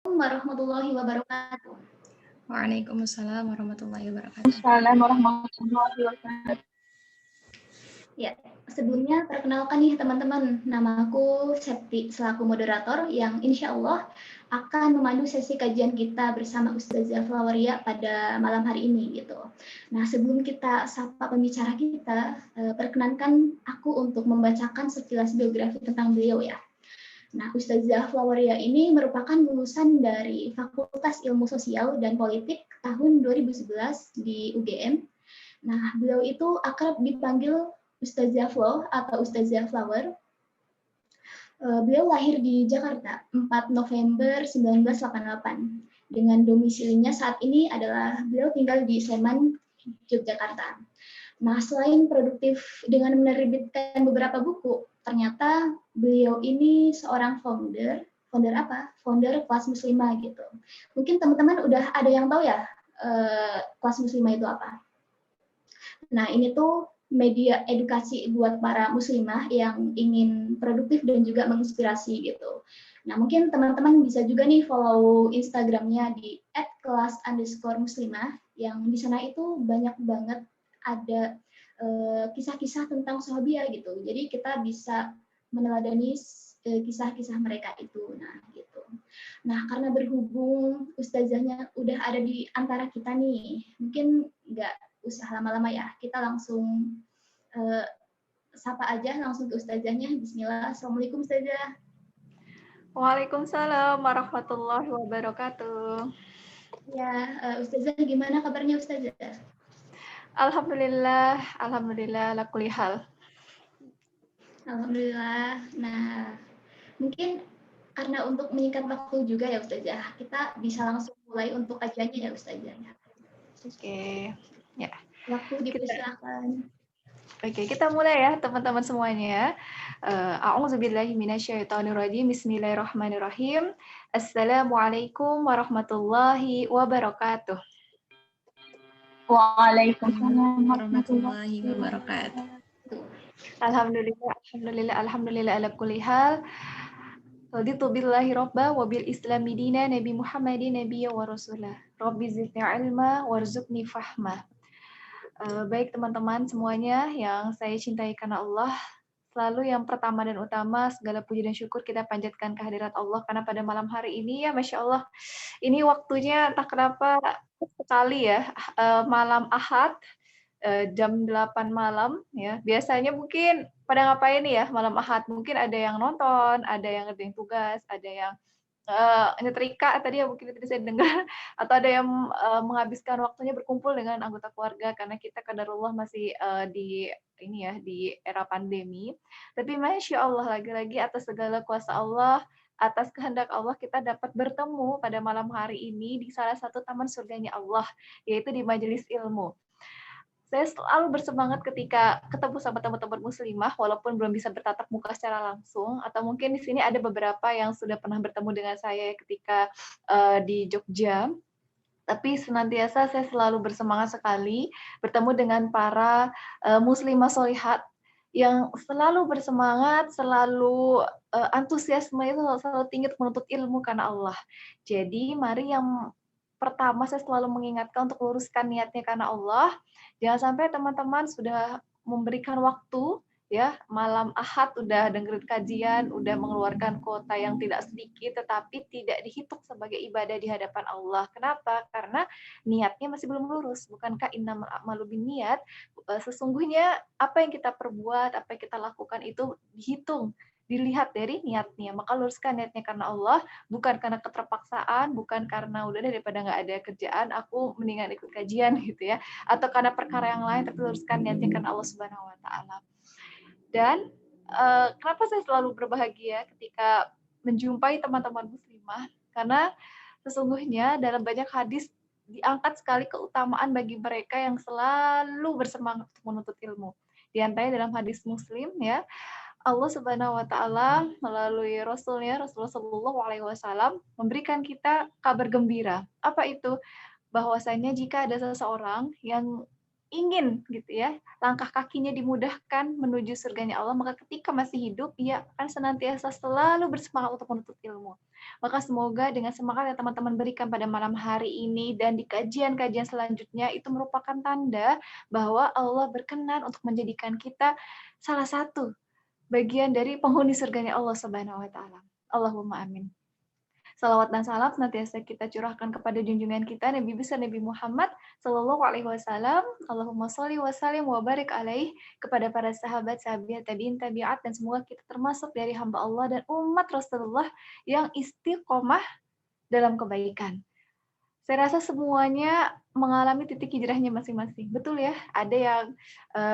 Warahmatullahi wabarakatuh. Waalaikumsalam warahmatullahi wabarakatuh. Assalamualaikum warahmatullahi wabarakatuh. Ya, sebelumnya perkenalkan nih teman-teman, namaku Septi selaku moderator yang insya Allah akan memandu sesi kajian kita bersama Ustazah Flawaria pada malam hari ini gitu. Nah, sebelum kita sapa pembicara kita, perkenankan aku untuk membacakan sekilas biografi tentang beliau ya. Nah, Ustazah Flawaria ini merupakan lulusan dari Fakultas Ilmu Sosial dan Politik tahun 2011 di UGM. Nah, beliau itu akrab dipanggil Ustazah Flo atau Ustazah Flower. Beliau lahir di Jakarta 4 November 1988. Dengan domisilinya saat ini adalah beliau tinggal di Sleman, Yogyakarta. Nah, selain produktif dengan menerbitkan beberapa buku, ternyata beliau ini seorang founder apa? Founder Kelas Muslimah gitu. Mungkin teman-teman udah ada yang tahu ya Kelas Muslimah itu apa? Nah, ini tuh media edukasi buat para muslimah yang ingin produktif dan juga menginspirasi gitu. Nah, mungkin teman-teman bisa juga nih follow Instagramnya di @kelas_muslimah yang di sana itu banyak banget ada kisah-kisah tentang sahabiah gitu. Jadi kita bisa meneladani kisah-kisah mereka itu. Nah, gitu. Nah, karena berhubung ustazahnya udah ada di antara kita nih, mungkin nggak usah lama-lama ya. Kita langsung sapa aja langsung ke ustazahnya. Bismillah. Assalamualaikum ustazah. Waalaikumsalam warahmatullahi wabarakatuh. Ya, ustazah gimana kabarnya ustazah? Alhamdulillah ala kulli hal. Alhamdulillah. Nah, mungkin karena untuk menyingkat waktu juga ya ustazah, kita bisa langsung mulai untuk kajiannya ya ustazah. Oke. Ya. Waktu dipersilakan. Oke, kita mulai ya teman-teman semuanya. A'udzubillahi minasyaitonirrajim. Bismillahirrahmanirrahim. Assalamualaikum warahmatullahi wabarakatuh. Waalaikumsalam warahmatullahi wabarakatuh. Alhamdulillah ala kulli hal. Raditu billahi robba wa bil islami dina Nabi Muhammadin nabiyya wa rasulah. Rabbi zidni ilma warzuqni fahma. Baik teman-teman semuanya yang saya cintai karena Allah, selalu yang pertama dan utama segala puji dan syukur kita panjatkan kehadirat Allah karena pada malam hari ini ya Masya Allah, ini waktunya entah kenapa sekali ya, malam Ahad, jam 8 malam ya. Biasanya mungkin pada ngapain ya malam Ahad? Mungkin ada yang nonton, ada yang ngerjain tugas, ada yang nyetrika tadi ya mungkin tadi saya dengar, atau ada yang menghabiskan waktunya berkumpul dengan anggota keluarga karena kita qadarullah masih di ini ya di era pandemi. Tapi Masya Allah lagi-lagi atas segala kuasa Allah, atas kehendak Allah kita dapat bertemu pada malam hari ini di salah satu taman surganya Allah, yaitu di majelis ilmu. Saya selalu bersemangat ketika ketemu sama teman-teman muslimah, walaupun belum bisa bertatap muka secara langsung, atau mungkin di sini ada beberapa yang sudah pernah bertemu dengan saya ketika di Jogja. Tapi senantiasa saya selalu bersemangat sekali bertemu dengan para muslimah solihat yang selalu bersemangat, selalu antusiasme itu selalu tinggi untuk menuntut ilmu karena Allah. Jadi mari yang pertama saya selalu mengingatkan untuk luruskan niatnya karena Allah. Jangan sampai teman-teman sudah memberikan waktu ya, malam Ahad udah dengerin kajian, udah mengeluarkan kuota yang tidak sedikit, tetapi tidak dihitung sebagai ibadah di hadapan Allah. Kenapa? Karena niatnya masih belum lurus. Bukankah innamal a'malu binniyat? Sesungguhnya apa yang kita perbuat, apa yang kita lakukan itu dihitung, dilihat dari niatnya. Maka luruskan niatnya karena Allah, bukan karena keterpaksaan, bukan karena udah daripada nggak ada kerjaan, aku mendingan ikut kajian gitu ya, atau karena perkara yang lain, tapi luruskan niatnya karena Allah Subhanahu Wa Taala. Dan kenapa saya selalu berbahagia ketika menjumpai teman-teman muslimah? Karena sesungguhnya dalam banyak hadis diangkat sekali keutamaan bagi mereka yang selalu bersemangat untuk menuntut ilmu. Di antaranya dalam hadis Muslim ya, Allah Subhanahu wa taala melalui Rasulnya Rasulullah Shallallahu alaihi wasallam memberikan kita kabar gembira. Apa itu? Bahwasanya jika ada seseorang yang ingin gitu ya, langkah kakinya dimudahkan menuju surganya Allah, maka ketika masih hidup, ia akan senantiasa selalu bersemangat untuk menuntut ilmu. Maka semoga dengan semangat yang teman-teman berikan pada malam hari ini dan di kajian-kajian selanjutnya, itu merupakan tanda bahwa Allah berkenan untuk menjadikan kita salah satu bagian dari penghuni surganya Allah Subhanahu wa Ta'ala. Allahumma amin. Salawat dan salam senantiasa kita curahkan kepada junjungan kita Nabi besar Nabi Muhammad Sallallahu Alaihi Wasallam. Allahumma sholli wa sallim wa barik alaih, kepada para sahabat, sahabat, tabiin, tabiat, dan semoga kita termasuk dari hamba Allah dan umat Rasulullah yang istiqomah dalam kebaikan. Saya rasa semuanya mengalami titik hijrahnya masing-masing. Betul ya, ada yang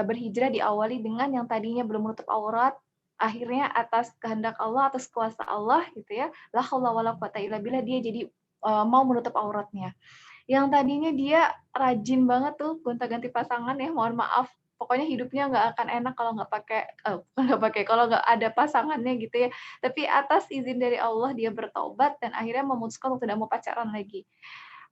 berhijrah diawali dengan yang tadinya belum menutup aurat, akhirnya atas kehendak Allah, atas kuasa Allah gitu ya, la haula wala quwata illa billah, dia jadi mau menutup auratnya. Yang tadinya dia rajin banget tuh gonta-ganti pasangan ya, mohon maaf, pokoknya hidupnya nggak akan enak kalau kalau nggak ada pasangannya gitu ya. Tapi atas izin dari Allah dia bertaubat dan akhirnya memutuskan untuk tidak mau pacaran lagi.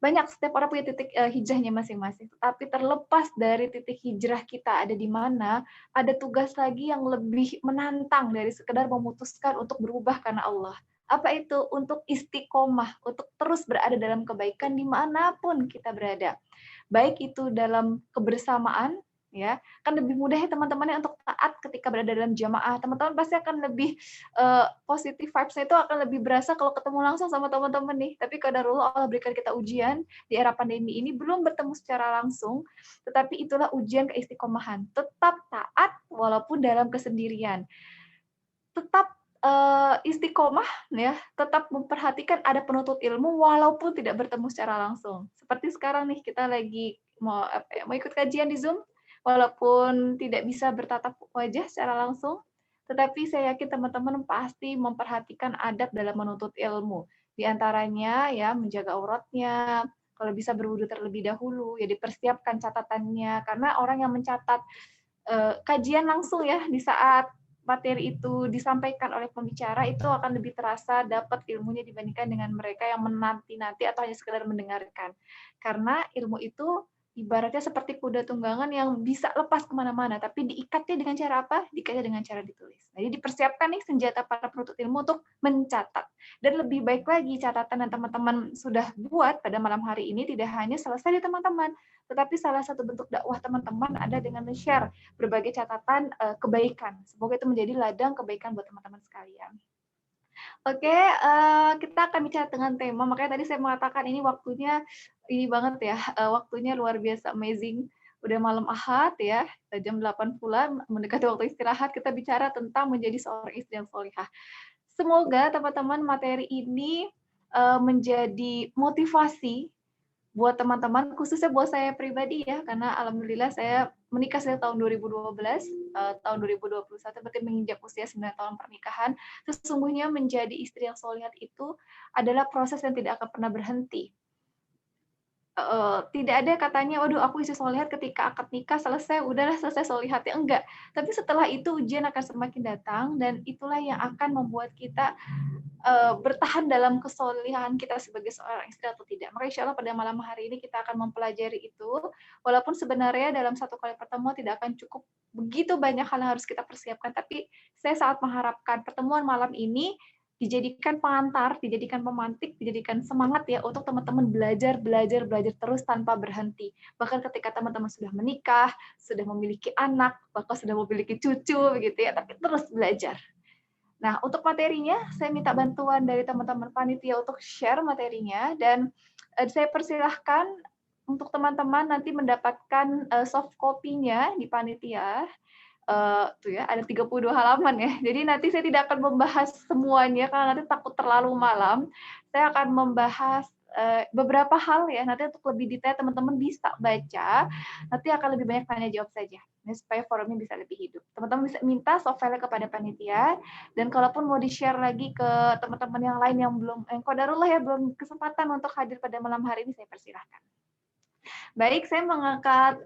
Banyak, setiap orang punya titik hijrahnya masing-masing. Tapi terlepas dari titik hijrah kita ada di mana, ada tugas lagi yang lebih menantang dari sekedar memutuskan untuk berubah karena Allah. Apa itu? Untuk istiqomah, untuk terus berada dalam kebaikan dimanapun kita berada. Baik itu dalam kebersamaan, ya kan lebih mudah ya teman-temannya untuk taat ketika berada dalam jamaah. Teman-teman pasti akan lebih positif vibes-nya itu akan lebih berasa kalau ketemu langsung sama teman-teman nih. Tapi qadarullah Allah berikan kita ujian di era pandemi ini, belum bertemu secara langsung, tetapi itulah ujian keistiqomahan. Tetap taat walaupun dalam kesendirian. Tetap istiqomah ya, tetap memperhatikan ada penuntut ilmu walaupun tidak bertemu secara langsung. Seperti sekarang nih kita lagi mau ikut kajian di Zoom walaupun tidak bisa bertatap wajah secara langsung, tetapi saya yakin teman-teman pasti memperhatikan adab dalam menuntut ilmu. Di antaranya ya menjaga auratnya, kalau bisa berwudu terlebih dahulu, ya dipersiapkan catatannya, karena orang yang mencatat kajian langsung ya di saat materi itu disampaikan oleh pembicara itu akan lebih terasa dapat ilmunya dibandingkan dengan mereka yang menanti-nanti atau hanya sekedar mendengarkan. Karena ilmu itu ibaratnya seperti kuda tunggangan yang bisa lepas kemana-mana, tapi diikatnya dengan cara apa? Diikatnya dengan cara ditulis. Jadi dipersiapkan nih senjata para penuntut ilmu untuk mencatat. Dan lebih baik lagi catatan yang teman-teman sudah buat pada malam hari ini tidak hanya selesai di teman-teman, tetapi salah satu bentuk dakwah teman-teman ada dengan men-share berbagai catatan kebaikan. Semoga itu menjadi ladang kebaikan buat teman-teman sekalian. Oke, kita akan bicara dengan tema. Makanya tadi saya mengatakan ini waktunya ini banget ya, waktunya luar biasa amazing. Udah malam Ahad ya, jam 8 pula mendekati waktu istirahat, kita bicara tentang menjadi seorang istri yang sholihah. Semoga teman-teman materi ini menjadi motivasi buat teman-teman, khususnya buat saya pribadi ya, karena alhamdulillah saya menikah sejak tahun 2012, tahun 2021 berarti menginjak usia 9 tahun pernikahan. Sesungguhnya menjadi istri yang solihat itu adalah proses yang tidak akan pernah berhenti. Tidak ada katanya, waduh aku istri solihat ketika akad nikah selesai, udahlah selesai solihatnya, enggak. Tapi setelah itu ujian akan semakin datang dan itulah yang akan membuat kita bertahan dalam kesolihan kita sebagai seorang istri atau tidak. Maka insya Allah pada malam hari ini kita akan mempelajari itu, walaupun sebenarnya dalam satu kali pertemuan tidak akan cukup begitu banyak hal yang harus kita persiapkan, tapi saya sangat mengharapkan pertemuan malam ini dijadikan pengantar, dijadikan pemantik, dijadikan semangat ya untuk teman-teman belajar terus tanpa berhenti. Bahkan ketika teman-teman sudah menikah, sudah memiliki anak, bahkan sudah memiliki cucu begitu ya, tapi terus belajar. Nah, untuk materinya, saya minta bantuan dari teman-teman panitia untuk share materinya, dan saya persilahkan untuk teman-teman nanti mendapatkan soft copy-nya di panitia. Tuh ya, ada 32 halaman ya. Jadi nanti saya tidak akan membahas semuanya, karena nanti takut terlalu malam. Saya akan membahas beberapa hal ya, nanti untuk lebih detail teman-teman bisa baca, nanti akan lebih banyak tanya jawab saja, ya, supaya forumnya bisa lebih hidup. Teman-teman bisa minta soft file kepada panitia, dan kalaupun mau di-share lagi ke teman-teman yang lain yang qadarullah ya, belum kesempatan untuk hadir pada malam hari ini, saya persilahkan. Baik, saya mengangkat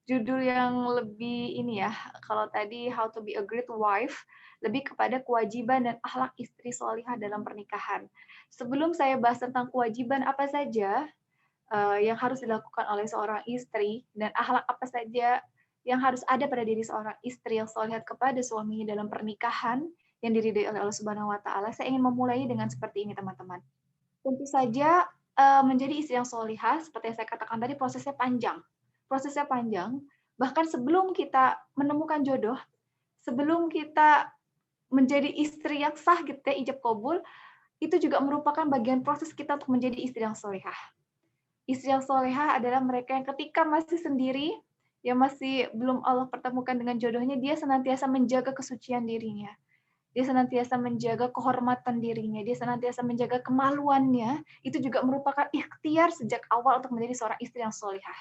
judul yang lebih ini ya, kalau tadi How to be a Great Wife, lebih kepada kewajiban dan akhlak istri sholihah dalam pernikahan. Sebelum saya bahas tentang kewajiban apa saja, yang harus dilakukan oleh seorang istri dan akhlak apa saja yang harus ada pada diri seorang istri yang solihah kepada suaminya dalam pernikahan yang diridhoi oleh Allah Subhanahu wa taala. Saya ingin memulai dengan seperti ini, teman-teman. Tentu saja menjadi istri yang solihah seperti yang saya katakan tadi prosesnya panjang. Prosesnya panjang, bahkan sebelum kita menemukan jodoh, sebelum kita menjadi istri yang sah gitu ya, ijab kabul, itu juga merupakan bagian proses kita untuk menjadi istri yang solihah. Istri yang solehah adalah mereka yang ketika masih sendiri, yang masih belum Allah pertemukan dengan jodohnya, dia senantiasa menjaga kesucian dirinya. Dia senantiasa menjaga kehormatan dirinya, dia senantiasa menjaga kemaluannya, itu juga merupakan ikhtiar sejak awal untuk menjadi seorang istri yang solehah.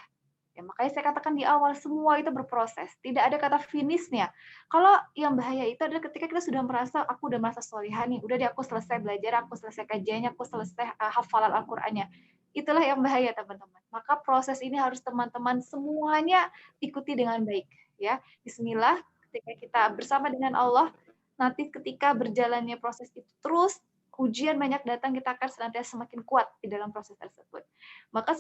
Ya, makanya saya katakan di awal, semua itu berproses. Tidak ada kata finishnya. Kalau yang bahaya itu adalah ketika kita sudah merasa, aku udah merasa solehah nih, udah deh aku selesai belajar, aku selesai kajiannya, aku selesai hafalan Al-Qur'annya. Itulah yang bahaya, teman-teman. Maka proses ini harus teman-teman semuanya ikuti dengan baik. Ya, Bismillah, ketika kita bersama dengan Allah, nanti ketika berjalannya proses itu terus, ujian banyak datang, kita akan senantiasa semakin kuat di dalam proses tersebut. Maka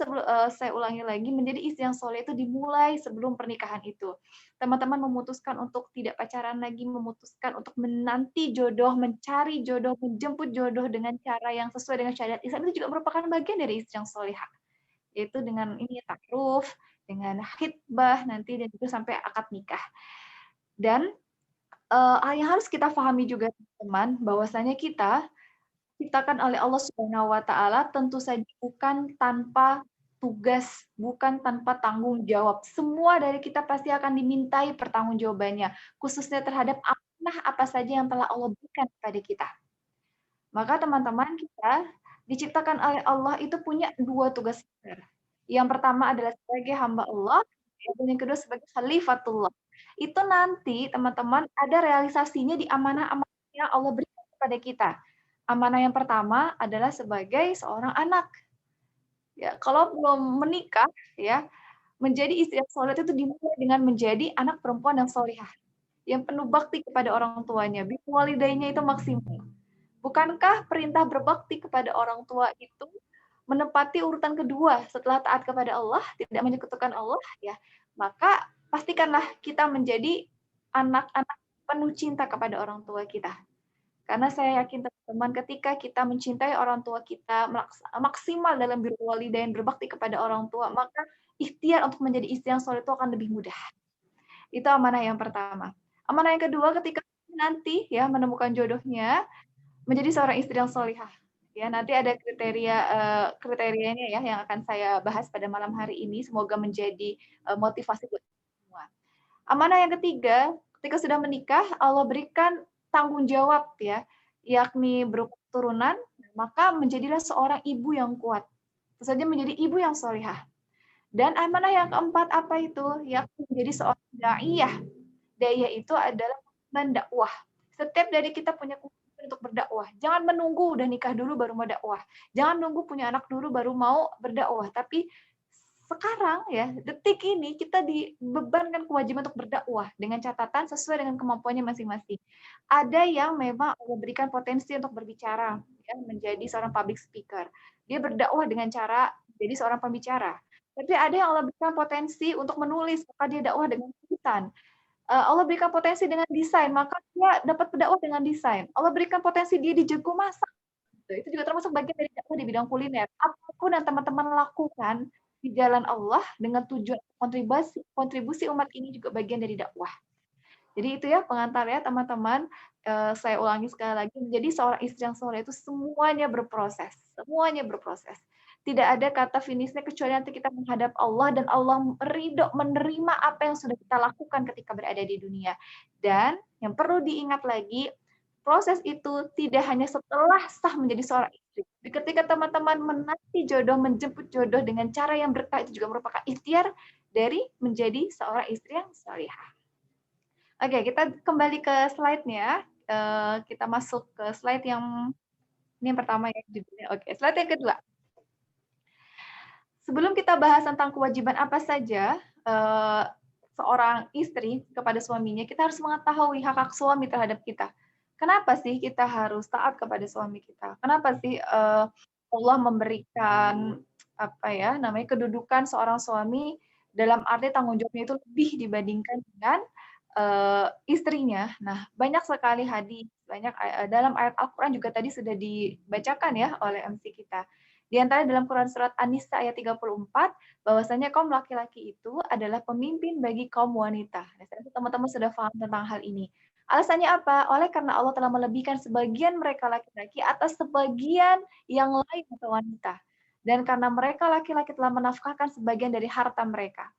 saya ulangi lagi, menjadi istri yang soleh itu dimulai sebelum pernikahan itu. Teman-teman memutuskan untuk tidak pacaran lagi, memutuskan untuk menanti jodoh, mencari jodoh, menjemput jodoh dengan cara yang sesuai dengan syariat Islam, itu juga merupakan bagian dari istri yang solehah. Yaitu dengan ini takruf, dengan khitbah nanti, dan juga sampai akad nikah. Dan yang harus kita pahami juga, teman-teman, bahwasanya kita diciptakan oleh Allah Subhanahu wa taala tentu saja bukan tanpa tugas, bukan tanpa tanggung jawab. Semua dari kita pasti akan dimintai pertanggungjawabannya, khususnya terhadap amanah apa saja yang telah Allah berikan kepada kita. Maka teman-teman, kita diciptakan oleh Allah itu punya dua tugas besar. Yang pertama adalah sebagai hamba Allah, dan yang kedua sebagai khalifatullah. Itu nanti teman-teman ada realisasinya di amanah-amanah yang Allah berikan kepada kita. Amanah yang pertama adalah sebagai seorang anak. Ya, kalau belum menikah, ya, menjadi istri yang soleh itu dimulai dengan menjadi anak perempuan yang solihah, yang penuh bakti kepada orang tuanya. Biwalidaynya itu maksimal. Bukankah perintah berbakti kepada orang tua itu menempati urutan kedua setelah taat kepada Allah, tidak menyekutukan Allah, ya? Maka pastikanlah kita menjadi anak-anak penuh cinta kepada orang tua kita. Karena saya yakin teman-teman, ketika kita mencintai orang tua kita, maksimal dalam birrul walidain, berbakti kepada orang tua, maka ikhtiar untuk menjadi istri yang soleh itu akan lebih mudah. Itu amanah yang pertama. Amanah yang kedua, ketika nanti ya menemukan jodohnya, menjadi seorang istri yang solihah. Ya, nanti ada kriterianya ya yang akan saya bahas pada malam hari ini. Semoga menjadi motivasi buat semua. Amanah yang ketiga, ketika sudah menikah, Allah berikan tanggung jawab ya, yakni berupa keturunan, maka menjadilah seorang ibu yang kuat. Tentu saja menjadi ibu yang solihah. Dan amanah yang keempat apa itu? Yakni menjadi seorang daiyah. Daiyah itu adalah mendakwah. Setiap dari kita punya kewajiban untuk berdakwah. Jangan menunggu udah nikah dulu baru mau dakwah. Jangan nunggu punya anak dulu baru mau berdakwah. Tapi sekarang ya, detik ini kita dibebankan kewajiban untuk berdakwah dengan catatan sesuai dengan kemampuannya masing-masing. Ada yang memang Allah berikan potensi untuk berbicara, ya, menjadi seorang public speaker. Dia berdakwah dengan cara jadi seorang pembicara. Tapi ada yang Allah berikan potensi untuk menulis, maka dia dakwah dengan tulisan. Allah berikan potensi dengan desain, maka dia dapat berdakwah dengan desain. Allah berikan potensi dia di jago masak. Itu juga termasuk bagian dari dakwah di bidang kuliner. Apapun yang teman-teman lakukan di jalan Allah dengan tujuan kontribusi umat ini juga bagian dari dakwah. Jadi itu ya pengantar ya teman-teman. Saya ulangi sekali lagi, menjadi seorang istri yang soleh itu semuanya berproses. Semuanya berproses. Tidak ada kata finishnya kecuali nanti kita menghadap Allah dan Allah ridho menerima apa yang sudah kita lakukan ketika berada di dunia. Dan yang perlu diingat lagi, proses itu tidak hanya setelah sah menjadi seorang istri. Ketika teman-teman menanti jodoh, menjemput jodoh dengan cara yang berkah, itu juga merupakan ikhtiar dari menjadi seorang istri yang salihah. Oke, kita kembali ke slide-nya. Kita masuk ke slide yang ini yang pertama ya judulnya. Oke, slide yang kedua. Sebelum kita bahas tentang kewajiban apa saja seorang istri kepada suaminya, kita harus mengetahui hak-hak suami terhadap kita. Kenapa sih kita harus taat kepada suami kita? Kenapa sih Allah memberikan kedudukan seorang suami dalam arti tanggung jawabnya itu lebih dibandingkan dengan istrinya. Nah, banyak sekali hadis, dalam ayat Al-Qur'an juga tadi sudah dibacakan ya oleh MC kita. Di antara dalam Quran surat An-Nisa ayat 34, bahwasanya kaum laki-laki itu adalah pemimpin bagi kaum wanita. Nah, teman-teman sudah paham tentang hal ini. Alasannya apa? Oleh karena Allah telah melebihkan sebagian mereka laki-laki atas sebagian yang lain atau wanita. Dan karena mereka laki-laki telah menafkahkan sebagian dari harta mereka.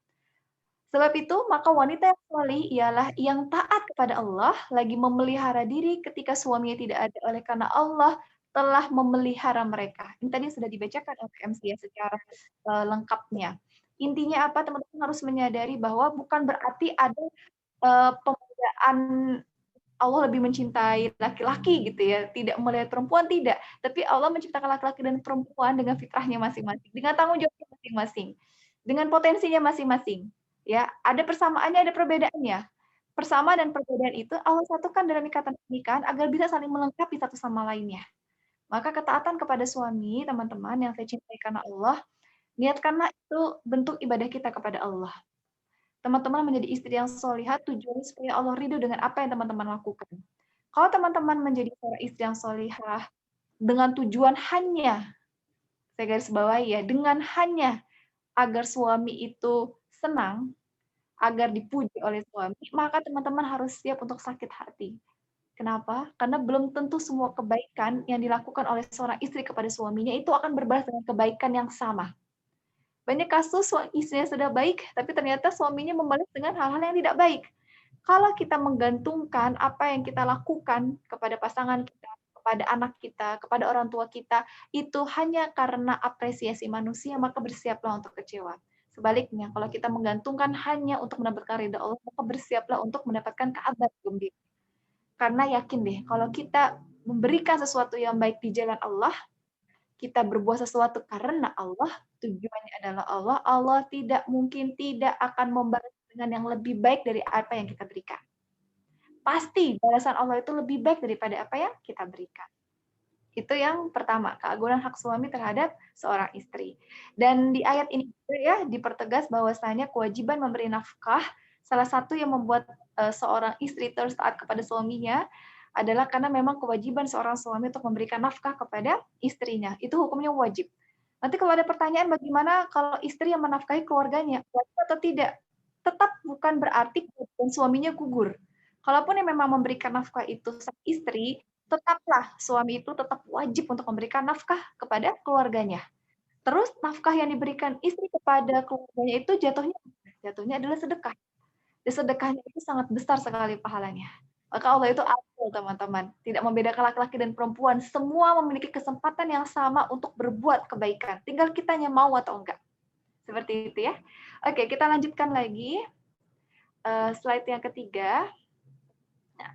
Sebab itu, maka wanita yang salih ialah yang taat kepada Allah, lagi memelihara diri ketika suaminya tidak ada, oleh karena Allah telah memelihara mereka. Ini tadi sudah dibacakan oleh MC ya secara lengkapnya. Intinya apa? Teman-teman harus menyadari bahwa bukan berarti ada pembedaan Allah lebih mencintai laki-laki gitu ya, tidak melihat perempuan, tidak. Tapi Allah menciptakan laki-laki dan perempuan dengan fitrahnya masing-masing, dengan tanggung jawabnya masing-masing, dengan potensinya masing-masing. Ya, ada persamaannya, ada perbedaannya. Persamaan dan perbedaan itu Allah satukan dalam ikatan pernikahan agar bisa saling melengkapi satu sama lainnya. Maka ketaatan kepada suami, teman-teman yang saya cintai karena Allah, niatkanlah itu bentuk ibadah kita kepada Allah. Teman-teman menjadi istri yang solihah tujuannya supaya Allah ridho dengan apa yang teman-teman lakukan. Kalau teman-teman menjadi seorang istri yang solihah dengan tujuan hanya, saya garis bawahi ya, dengan hanya agar suami itu senang, agar dipuji oleh suami, maka teman-teman harus siap untuk sakit hati. Kenapa? Karena belum tentu semua kebaikan yang dilakukan oleh seorang istri kepada suaminya itu akan berbalas dengan kebaikan yang sama. Banyak kasus istrinya sudah baik, tapi ternyata suaminya membalas dengan hal-hal yang tidak baik. Kalau kita menggantungkan apa yang kita lakukan kepada pasangan kita, kepada anak kita, kepada orang tua kita, itu hanya karena apresiasi manusia, maka bersiaplah untuk kecewa. Sebaliknya, kalau kita menggantungkan hanya untuk mendapatkan ridha Allah, maka bersiaplah untuk mendapatkan kabar gembira. Karena yakin deh, kalau kita memberikan sesuatu yang baik di jalan Allah, kita berbuat sesuatu karena Allah, tujuannya adalah Allah, Allah tidak mungkin tidak akan membalas dengan yang lebih baik dari apa yang kita berikan. Pasti balasan Allah itu lebih baik daripada apa yang kita berikan. Itu yang pertama, keagungan hak suami terhadap seorang istri. Dan di ayat ini ya dipertegas bahwasanya kewajiban memberi nafkah, salah satu yang membuat seorang istri terus taat kepada suaminya adalah karena memang kewajiban seorang suami untuk memberikan nafkah kepada istrinya. Itu hukumnya wajib. Nanti kalau ada pertanyaan bagaimana kalau istri yang menafkahi keluarganya, wajib atau tidak? Tetap bukan berarti suaminya gugur. Kalaupun yang memang memberikan nafkah itu sang istri, tetaplah suami itu tetap wajib untuk memberikan nafkah kepada keluarganya. Terus nafkah yang diberikan istri kepada keluarganya itu jatuhnya adalah sedekah. Dan sedekahnya itu sangat besar sekali pahalanya. Maka Allah itu adil, teman-teman. Tidak membedakan laki-laki dan perempuan. Semua memiliki kesempatan yang sama untuk berbuat kebaikan. Tinggal kitanya mau atau enggak. Seperti itu ya. Oke, kita lanjutkan lagi. Slide yang ketiga. Nah,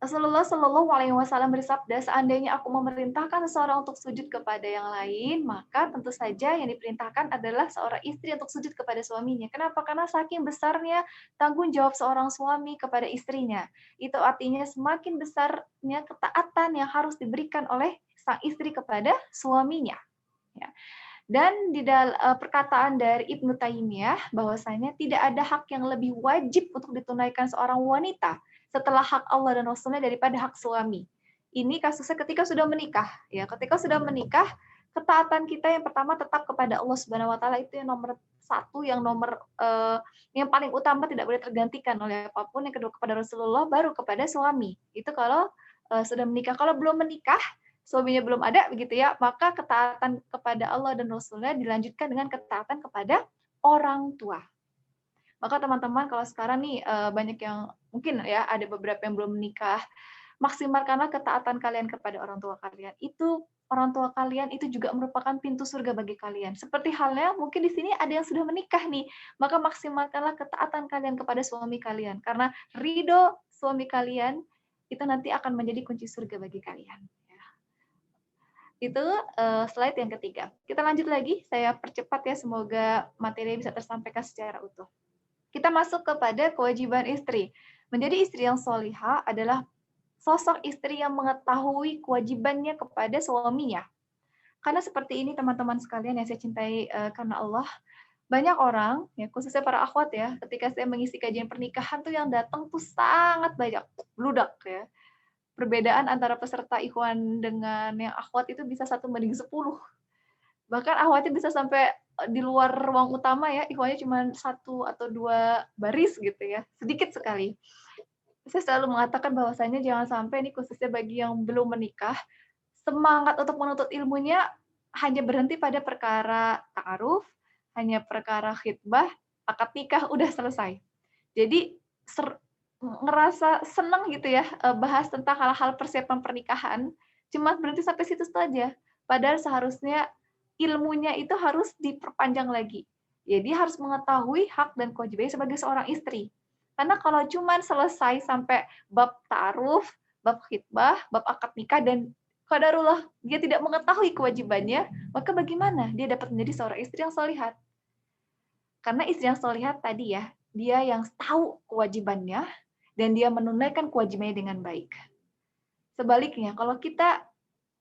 Rasulullah Shallallahu Alaihi Wasallam bersabda, seandainya aku memerintahkan seseorang untuk sujud kepada yang lain, maka tentu saja yang diperintahkan adalah seorang istri untuk sujud kepada suaminya. Kenapa? Karena saking besarnya tanggung jawab seorang suami kepada istrinya. Itu artinya semakin besarnya ketaatan yang harus diberikan oleh sang istri kepada suaminya. Ya. Dan di dalam perkataan dari Ibnu Taimiyah bahwasanya tidak ada hak yang lebih wajib untuk ditunaikan seorang wanita setelah hak Allah dan Rasulnya daripada hak suami. Ini kasusnya ketika sudah menikah. Ya, ketika sudah menikah, ketaatan kita yang pertama tetap kepada Allah Subhanahu Wa Taala itu yang nomor satu, yang paling utama tidak boleh tergantikan oleh apapun. Yang kedua kepada Rasulullah, baru kepada suami. Itu kalau sudah menikah. Kalau belum menikah, suaminya belum ada begitu ya, maka ketaatan kepada Allah dan Rasulnya dilanjutkan dengan ketaatan kepada orang tua. Maka teman-teman kalau sekarang nih banyak yang mungkin ya ada beberapa yang belum menikah, maksimalkanlah ketaatan kalian kepada orang tua kalian. Itu orang tua kalian itu juga merupakan pintu surga bagi kalian. Seperti halnya mungkin di sini ada yang sudah menikah nih, maka maksimalkanlah ketaatan kalian kepada suami kalian karena ridho suami kalian itu nanti akan menjadi kunci surga bagi kalian. Itu slide yang ketiga. Kita lanjut lagi, saya percepat ya, semoga materi bisa tersampaikan secara utuh. Kita masuk kepada kewajiban istri. Menjadi istri yang solihah adalah sosok istri yang mengetahui kewajibannya kepada suaminya. Karena seperti ini teman-teman sekalian yang saya cintai karena Allah, banyak orang, ya khususnya para akhwat ya, ketika saya mengisi kajian pernikahan tuh yang datang tuh sangat banyak, bludak ya. Perbedaan antara peserta ikhwan dengan yang akhwat itu bisa 1:10. Bahkan akhwatnya bisa sampai di luar ruang utama ya, ikhwannya cuma 1 atau 2 baris gitu ya, sedikit sekali. Saya selalu mengatakan bahwasanya jangan sampai ini khususnya bagi yang belum menikah, semangat untuk menuntut ilmunya hanya berhenti pada perkara ta'aruf, hanya perkara khitbah, akad nikah, udah selesai. Jadi ngerasa senang gitu ya, bahas tentang hal-hal persiapan pernikahan, cuma berhenti sampai situ saja. Padahal seharusnya ilmunya itu harus diperpanjang lagi. Jadi harus mengetahui hak dan kewajibannya sebagai seorang istri. Karena kalau cuma selesai sampai bab ta'aruf, bab khitbah, bab akad nikah, dan qadarullah dia tidak mengetahui kewajibannya, maka bagaimana dia dapat menjadi seorang istri yang sholihat? Karena istri yang sholihat tadi ya, dia yang tahu kewajibannya dan dia menunaikan kewajibannya dengan baik. Sebaliknya, kalau kita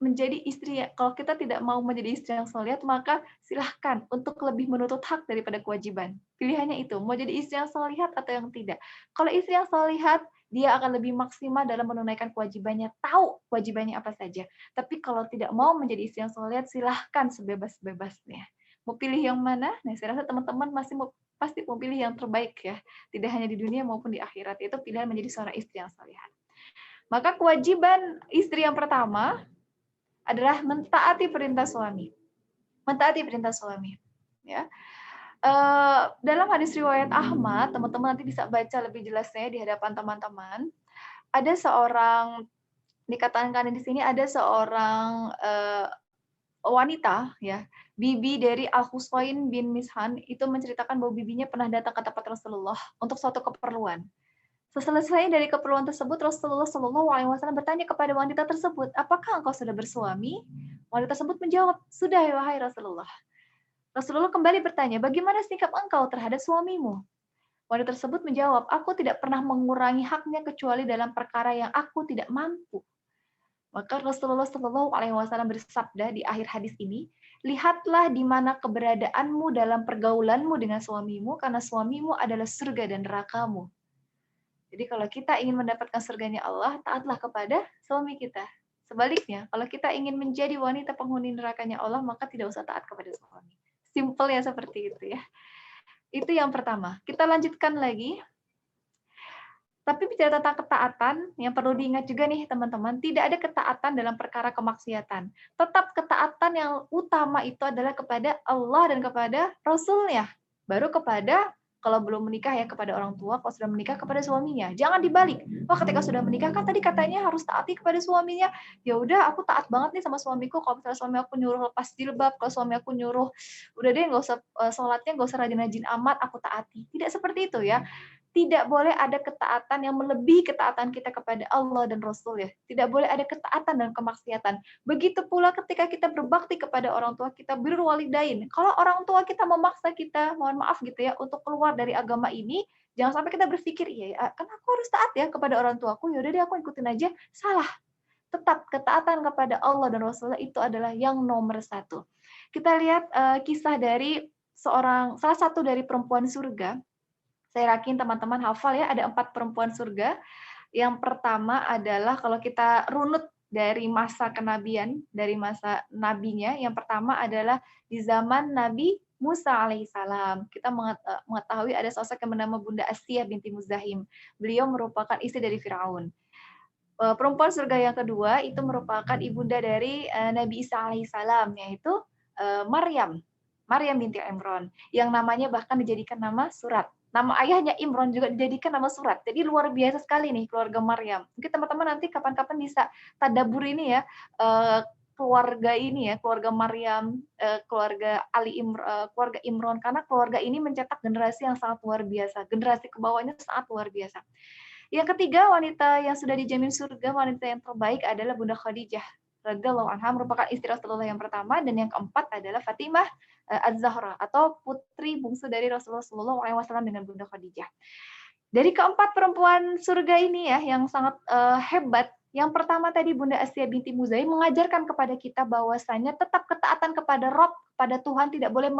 menjadi istri, kalau kita tidak mau menjadi istri yang sholihat, maka silahkan untuk lebih menuntut hak daripada kewajiban. Pilihannya itu, mau jadi istri yang sholihat atau yang tidak. Kalau istri yang sholihat, dia akan lebih maksimal dalam menunaikan kewajibannya, tahu kewajibannya apa saja. Tapi kalau tidak mau menjadi istri yang sholihat, silahkan sebebas-bebasnya. Mau pilih yang mana? Nah, saya rasa teman-teman pasti mau pilih yang terbaik ya. Tidak hanya di dunia maupun di akhirat, yaitu pilihan menjadi seorang istri yang sholihat. Maka kewajiban istri yang pertama adalah mentaati perintah suami. Mentaati perintah suami. Ya. Dalam hadis riwayat Ahmad, teman-teman nanti bisa baca lebih jelasnya di hadapan teman-teman. Ada seorang, dikatakan di sini ada seorang wanita, ya, bibi dari Al-Husain bin Mishan, itu menceritakan bahwa bibinya pernah datang ke tempat Rasulullah untuk suatu keperluan. Selesai dari keperluan tersebut, Rasulullah Shallallahu Alaihi Wasallam bertanya kepada wanita tersebut, apakah engkau sudah bersuami? Wanita tersebut menjawab, sudah ya wahai Rasulullah. Rasulullah kembali bertanya, bagaimana sikap engkau terhadap suamimu? Wanita tersebut menjawab, aku tidak pernah mengurangi haknya kecuali dalam perkara yang aku tidak mampu. Maka Rasulullah Shallallahu Alaihi Wasallam bersabda di akhir hadis ini, lihatlah di mana keberadaanmu dalam pergaulanmu dengan suamimu, karena suamimu adalah surga dan nerakamu. Jadi kalau kita ingin mendapatkan surganya Allah, taatlah kepada suami kita. Sebaliknya, kalau kita ingin menjadi wanita penghuni nerakanya Allah, maka tidak usah taat kepada suami. Simple ya seperti itu ya. Itu yang pertama. Kita lanjutkan lagi. Tapi bicara tentang ketaatan, yang perlu diingat juga nih teman-teman, tidak ada ketaatan dalam perkara kemaksiatan. Tetap ketaatan yang utama itu adalah kepada Allah dan kepada Rasul-Nya. Baru kepada, kalau belum menikah ya kepada orang tua, kalau sudah menikah kepada suaminya. Jangan dibalik. Wah, ketika sudah menikah kan tadi katanya harus taati kepada suaminya. Ya udah, aku taat banget nih sama suamiku. Kalau misalnya suami aku nyuruh lepas jilbab, kalau suami aku nyuruh udah deh nggak usah sholatnya nggak usah rajin-rajin amat, aku taati. Tidak seperti itu ya. Tidak boleh ada ketaatan yang melebihi ketaatan kita kepada Allah dan Rasul ya. Tidak boleh ada ketaatan dan kemaksiatan. Begitu pula ketika kita berbakti kepada orang tua kita, birrul walidain. Kalau orang tua kita memaksa kita, mohon maaf gitu ya, untuk keluar dari agama ini, jangan sampai kita berpikir, iya ya, kan aku harus taat ya kepada orang tuaku, yaudah deh aku ikutin aja. Salah. Tetap ketaatan kepada Allah dan Rasulullah itu adalah yang nomor satu. Kita lihat kisah dari salah satu dari perempuan surga. Saya yakin teman-teman hafal ya, ada 4 perempuan surga. Yang pertama adalah kalau kita runut dari masa kenabian, dari masa nabinya, yang pertama adalah di zaman Nabi Musa alaihissalam. Kita mengetahui ada sosok yang bernama Bunda Asiyah binti Muzahim. Beliau merupakan istri dari Firaun. Perempuan surga yang kedua itu merupakan ibunda dari Nabi Isa alaihissalam, yaitu Maryam binti Imran, yang namanya bahkan dijadikan nama surat. Nama ayahnya Imran juga dijadikan nama surat. Jadi luar biasa sekali nih keluarga Maryam. Mungkin teman-teman nanti kapan-kapan bisa tadabbur ini ya, keluarga ini ya, keluarga Maryam, keluarga keluarga Imran, karena keluarga ini mencetak generasi yang sangat luar biasa. Generasi ke bawahnya sangat luar biasa. Yang ketiga, wanita yang sudah dijamin surga, wanita yang terbaik adalah Bunda Khadijah radhiyallahu anha, merupakan istri Rasulullah yang pertama, dan yang keempat adalah Fatimah Az-Zahra atau putri bungsu dari Rasulullah SAW dengan Bunda Khadijah. Dari keempat perempuan surga ini ya, yang sangat hebat Yang pertama tadi Bunda Astia binti Muzahim mengajarkan kepada kita bahwasanya tetap ketaatan kepada Rob, pada Tuhan, tidak boleh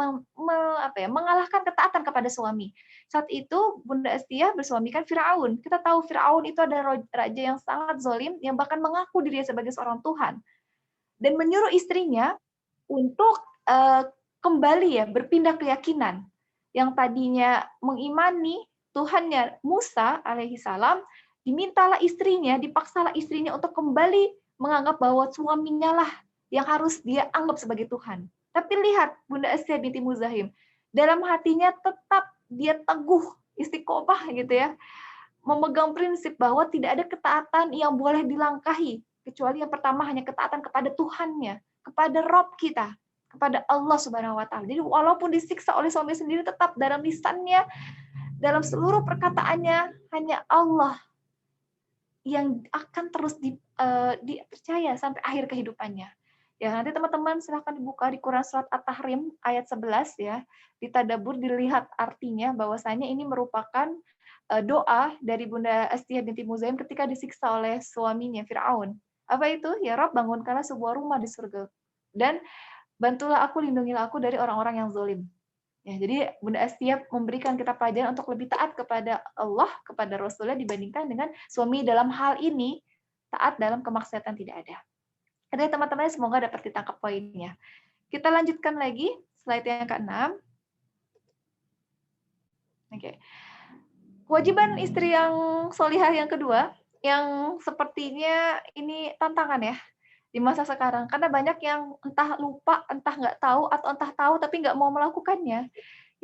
mengalahkan ketaatan kepada suami. Saat itu Bunda Astia bersuamikan Firaun. Kita tahu Firaun itu adalah raja yang sangat zalim, yang bahkan mengaku dirinya sebagai seorang Tuhan dan menyuruh istrinya untuk kembali ya berpindah keyakinan. Yang tadinya mengimani Tuhannya Musa alaihissalam, dimintalah istrinya, dipaksalah istrinya untuk kembali menganggap bahwa suaminya lah yang harus dia anggap sebagai Tuhan. Tapi lihat Bunda Astia binti Muzahim, dalam hatinya tetap dia teguh, istiqomah gitu ya, memegang prinsip bahwa tidak ada ketaatan yang boleh dilangkahi, kecuali yang pertama hanya ketaatan kepada Tuhannya, kepada Rob kita, kepada Allah Subhanahu wa Ta'ala. Jadi walaupun disiksa oleh suami sendiri, tetap dalam lisannya, dalam seluruh perkataannya, hanya Allah yang akan terus dipercaya sampai akhir kehidupannya. Ya, nanti teman-teman silahkan dibuka di Quran Surat At-Tahrim ayat 11 ya. Ditadabur, dilihat artinya bahwasanya ini merupakan doa dari Bunda Astia binti Muzahim ketika disiksa oleh suaminya Firaun. Apa itu? Ya Rob, bangunkanlah sebuah rumah di surga. Dan bantulah aku, lindungilah aku dari orang-orang yang zalim. Ya, jadi Bunda Astia memberikan kita pelajaran untuk lebih taat kepada Allah, kepada Rasulullah dibandingkan dengan suami dalam hal ini taat dalam kemaksiatan tidak ada. Jadi teman-teman semoga dapat ditangkap poinnya. Kita lanjutkan lagi slide yang ke-6. Oke. Kewajiban istri yang solihah yang kedua, yang sepertinya ini tantangan ya di masa sekarang, karena banyak yang entah lupa, entah nggak tahu, atau entah tahu tapi nggak mau melakukannya,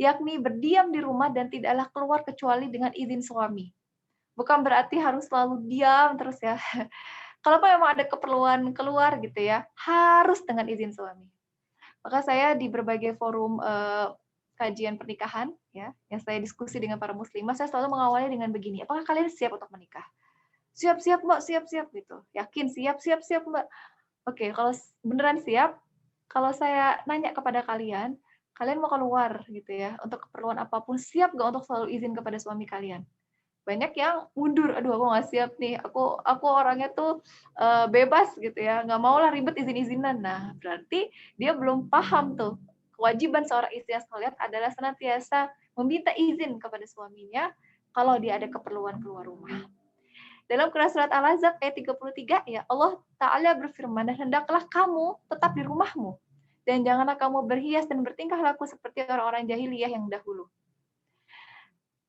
yakni berdiam di rumah dan tidaklah keluar kecuali dengan izin suami. Bukan berarti harus selalu diam terus ya. Kalau memang ada keperluan keluar gitu ya, harus dengan izin suami. Maka saya di berbagai forum kajian pernikahan ya, yang saya diskusi dengan para muslimah, saya selalu mengawali dengan begini, apakah kalian siap untuk menikah? Siap-siap Mbak, siap-siap gitu. Yakin siap-siap Mbak. Oke, kalau beneran siap, kalau saya nanya kepada kalian, kalian mau keluar gitu ya, untuk keperluan apapun, siap nggak untuk selalu izin kepada suami kalian? Banyak yang mundur, aduh aku nggak siap nih, aku orangnya tuh bebas gitu ya, nggak mau lah ribet izin-izinan. Nah, berarti dia belum paham tuh, kewajiban seorang istri yang soleh adalah senantiasa meminta izin kepada suaminya kalau dia ada keperluan keluar rumah. Dalam Quran Surat Al-Ahzab ayat 33, ya Allah Ta'ala berfirman, dan hendaklah kamu tetap di rumahmu, dan janganlah kamu berhias dan bertingkah laku seperti orang-orang jahiliyah yang dahulu.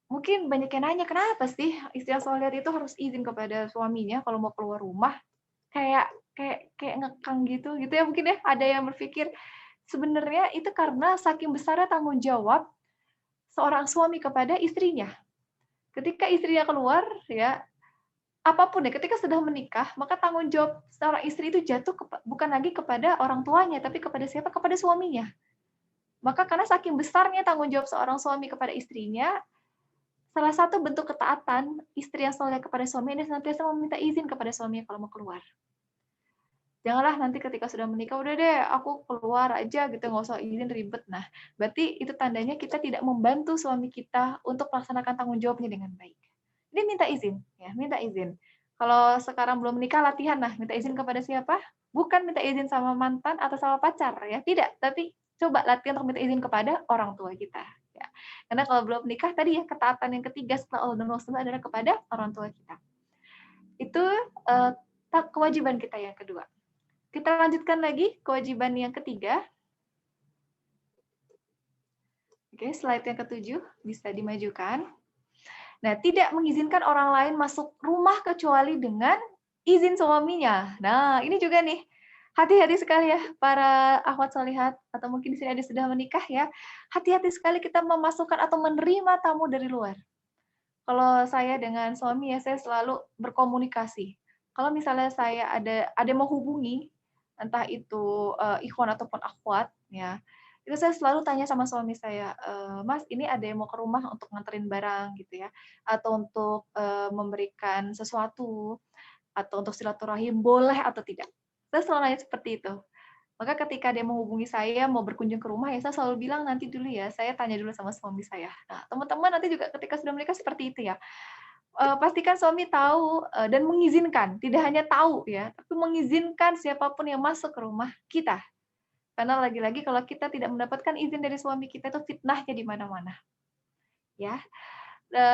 Mungkin banyak yang nanya, kenapa sih istri yang soleh itu harus izin kepada suaminya kalau mau keluar rumah? Kayak ngekang gitu ya mungkin ya. Ada yang berpikir sebenarnya itu karena saking besarnya tanggung jawab seorang suami kepada istrinya. Ketika istrinya keluar ya, apapun ya, ketika sudah menikah, maka tanggung jawab seorang istri itu jatuh bukan lagi kepada orang tuanya, tapi kepada siapa? Kepada suaminya. Maka karena saking besarnya tanggung jawab seorang suami kepada istrinya, salah satu bentuk ketaatan istri yang soleh kepada suami ini senantiasa meminta izin kepada suaminya kalau mau keluar. Janganlah nanti ketika sudah menikah, udah deh aku keluar aja gitu, nggak usah izin ribet. Nah, berarti itu tandanya kita tidak membantu suami kita untuk melaksanakan tanggung jawabnya dengan baik. Ini minta izin, ya minta izin. Kalau sekarang belum menikah, latihan nah, minta izin kepada siapa? Bukan minta izin sama mantan atau sama pacar, ya tidak. Tapi coba latihan untuk minta izin kepada orang tua kita. Ya. Karena kalau belum menikah tadi ya ketaatan yang ketiga setelah Allah dan Rasulullah adalah kepada orang tua kita. Itu kewajiban kita yang kedua. Kita lanjutkan lagi kewajiban yang ketiga. Oke, slide yang ketujuh bisa dimajukan. Nah, tidak mengizinkan orang lain masuk rumah kecuali dengan izin suaminya. Nah, ini juga nih, hati-hati sekali ya para akhwat sholihat, atau mungkin di sini ada sudah menikah ya. Hati-hati sekali kita memasukkan atau menerima tamu dari luar. Kalau saya dengan suami ya, saya selalu berkomunikasi. Kalau misalnya saya ada mau hubungi, entah itu ikhwan ataupun akhwat, ya, itu saya selalu tanya sama suami saya, Mas, ini ada yang mau ke rumah untuk nganterin barang gitu ya, atau untuk memberikan sesuatu, atau untuk silaturahim, boleh atau tidak? Saya selalu nanya seperti itu. Maka ketika dia menghubungi saya, mau berkunjung ke rumah, ya saya selalu bilang nanti dulu ya, saya tanya dulu sama suami saya. Nah, teman-teman nanti juga ketika sudah menikah seperti itu ya. pastikan suami tahu dan mengizinkan, tidak hanya tahu ya, tapi mengizinkan siapapun yang masuk ke rumah kita. Karena lagi-lagi kalau kita tidak mendapatkan izin dari suami kita itu fitnahnya di mana-mana. Ya.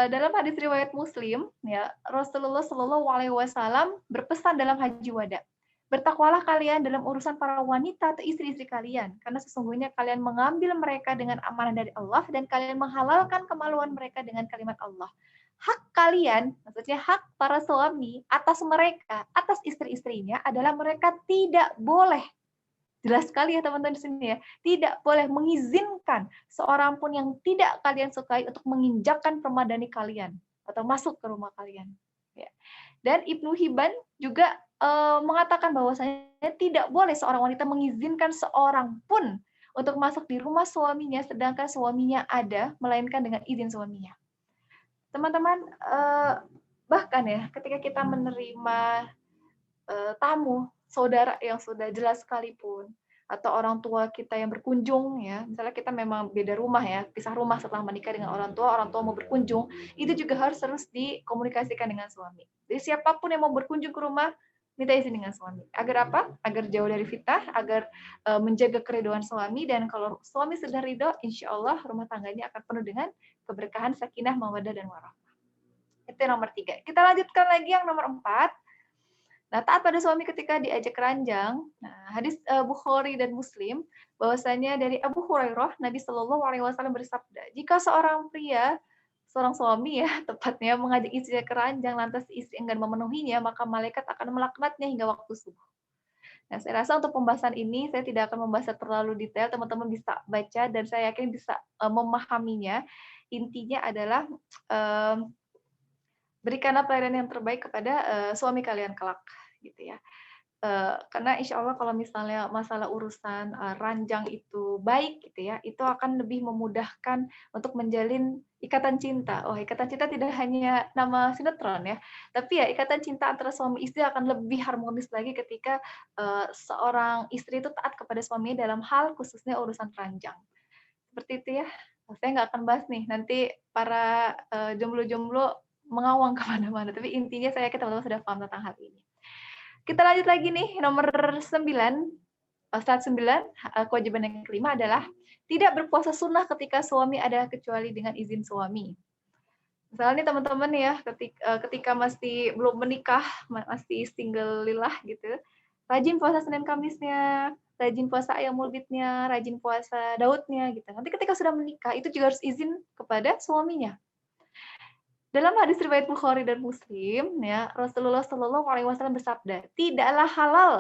Dalam hadis riwayat Muslim, ya, Rasulullah Shallallahu alaihi wasallam berpesan dalam Haji Wada. Bertakwalah kalian dalam urusan para wanita atau istri-istri kalian, karena sesungguhnya kalian mengambil mereka dengan amanah dari Allah dan kalian menghalalkan kemaluan mereka dengan kalimat Allah. Hak kalian, maksudnya hak para suami atas mereka, atas istri-istrinya adalah mereka tidak boleh, jelas sekali ya teman-teman di sini ya, tidak boleh mengizinkan seorang pun yang tidak kalian sukai untuk menginjakkan permadani kalian atau masuk ke rumah kalian. Ya. Dan Ibnu Hibban juga mengatakan bahwasanya tidak boleh seorang wanita mengizinkan seorang pun untuk masuk di rumah suaminya sedangkan suaminya ada, melainkan dengan izin suaminya. Teman-teman, bahkan ya ketika kita menerima tamu, saudara yang sudah jelas sekalipun, atau orang tua kita yang berkunjung ya, misalnya kita memang beda rumah ya, pisah rumah setelah menikah dengan orang tua mau berkunjung, itu juga harus terus dikomunikasikan dengan suami. Jadi siapapun yang mau berkunjung ke rumah, minta izin dengan suami. Agar apa? Agar jauh dari fitnah, agar menjaga keriduan suami, dan kalau suami sudah ridho, insya Allah rumah tangganya akan penuh dengan keberkahan, sakinah, mawaddah, dan warahmah. Itu yang nomor 3. Kita lanjutkan lagi yang nomor 4. Nah, taat pada suami ketika diajak ranjang. Nah, hadis Bukhari dan Muslim bahwasanya dari Abu Hurairah, Nabi Shallallahu alaihi wasallam bersabda, jika seorang pria, seorang suami ya, tepatnya mengajak istrinya ke ranjang lantas istri enggan memenuhinya, maka malaikat akan melaknatnya hingga waktu subuh. Nah, saya rasa untuk pembahasan ini saya tidak akan membahas terlalu detail, teman-teman bisa baca dan saya yakin bisa memahaminya. Intinya adalah berikanlah pelayanan yang terbaik kepada suami kalian kelak, gitu ya. Karena insya Allah kalau misalnya masalah urusan ranjang itu baik, gitu ya, itu akan lebih memudahkan untuk menjalin ikatan cinta. Oh, ikatan cinta tidak hanya nama sinetron ya, tapi ya ikatan cinta antara suami istri akan lebih harmonis lagi ketika seorang istri itu taat kepada suaminya dalam hal khususnya urusan ranjang. Seperti itu ya. Saya nggak akan bahas nih, nanti para jomblo-jomblo mengawang kemana-mana. Tapi intinya saya yakin teman-teman sudah paham tentang hal ini. Kita lanjut lagi nih, nomor 9. Syarat 9, kewajiban yang kelima adalah tidak berpuasa sunnah ketika suami ada kecuali dengan izin suami. Misalnya nih teman-teman ya, ketika masih belum menikah, masih single lillah gitu, rajin puasa Senin Kamisnya, rajin puasa Ayyamul Bidnya, rajin puasa Daudnya gitu. Nanti ketika sudah menikah itu juga harus izin kepada suaminya. Dalam hadis riwayat Bukhari dan Muslim, ya, Rasulullah Shallallahu alaihi wasallam bersabda, tidaklah halal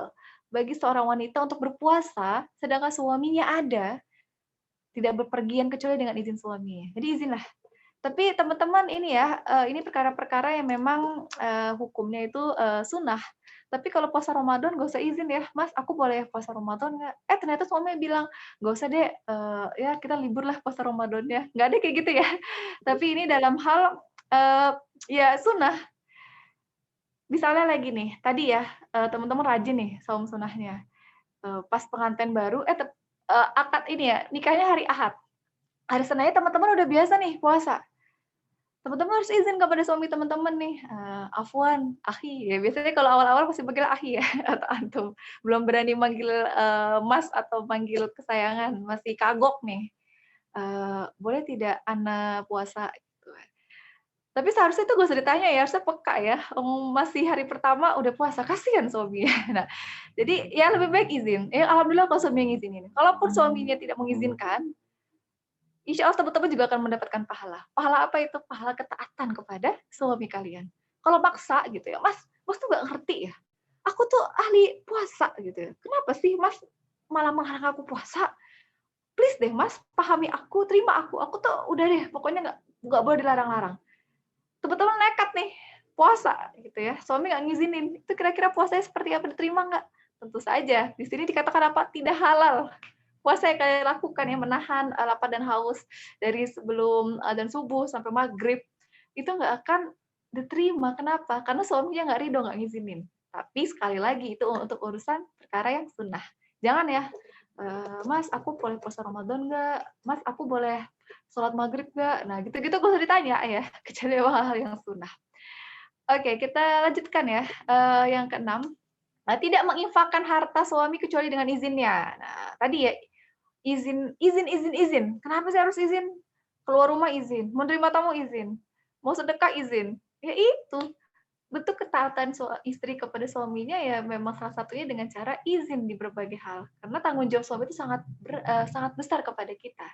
bagi seorang wanita untuk berpuasa sedangkan suaminya ada, tidak berpergian kecuali dengan izin suaminya. Jadi izinlah. Tapi teman-teman ini ya, ini perkara-perkara yang memang hukumnya itu sunnah. Tapi kalau puasa Ramadan nggak usah izin ya, Mas, aku boleh puasa Ramadan nggak? Ternyata suaminya bilang, nggak usah deh, ya kita libur lah puasa Ramadannya. Nggak ada kayak gitu ya. Tapi ini dalam hal ya sunnah. Misalnya lagi nih, tadi ya teman-teman rajin nih saum sunnahnya. Pas pengantin baru, akad ini ya, nikahnya hari Ahad. Hari Seninnya teman-teman udah biasa nih puasa. Teman-teman harus izin kepada suami teman-teman nih, afwan, akhi. Ya, biasanya kalau awal-awal masih panggil akhi ya, atau antum. Belum berani manggil mas atau manggil kesayangan, masih kagok nih. Boleh tidak ana puasa? Gitu. Tapi seharusnya itu gak usah ditanya ya, harusnya peka ya. Masih hari pertama udah puasa, kasihan suaminya. Nah, jadi ya lebih baik izin. Alhamdulillah kalau suami yang ngizinin. Kalaupun suaminya tidak mengizinkan, insya Allah teman-teman juga akan mendapatkan pahala. Pahala apa itu? Pahala ketaatan kepada suami kalian. Kalau maksa gitu ya, Mas tuh gak ngerti ya. Aku tuh ahli puasa gitu ya. Kenapa sih Mas malah mengharang aku puasa? Please deh Mas, pahami aku, terima aku. Aku tuh udah deh, pokoknya nggak boleh dilarang-larang. Teman-teman nekat nih puasa gitu ya, suami nggak ngizinin. Itu kira-kira puasanya seperti apa, diterima nggak? Tentu saja. Di sini dikatakan apa? Tidak halal. Puasa yang kalian lakukan yang menahan lapar dan haus dari sebelum adzan subuh sampai maghrib itu nggak akan diterima. Kenapa? Karena suaminya nggak ridho, nggak ngizinin. Tapi sekali lagi itu untuk urusan perkara yang sunnah. Jangan ya, Mas aku boleh puasa Ramadan nggak? Mas aku boleh sholat maghrib nggak? Nah gitu-gitu gak usah ditanya ya, kecuali hal-hal yang sunnah. Oke, kita lanjutkan ya. Yang keenam, tidak menginfakkan harta suami kecuali dengan izinnya. Nah, tadi ya izin. Kenapa sih harus izin? Keluar rumah izin, menerima tamu izin, mau sedekah izin. Ya itu, bentuk ketaatan istri kepada suaminya ya memang salah satunya dengan cara izin di berbagai hal. Karena tanggung jawab suami itu sangat besar kepada kita.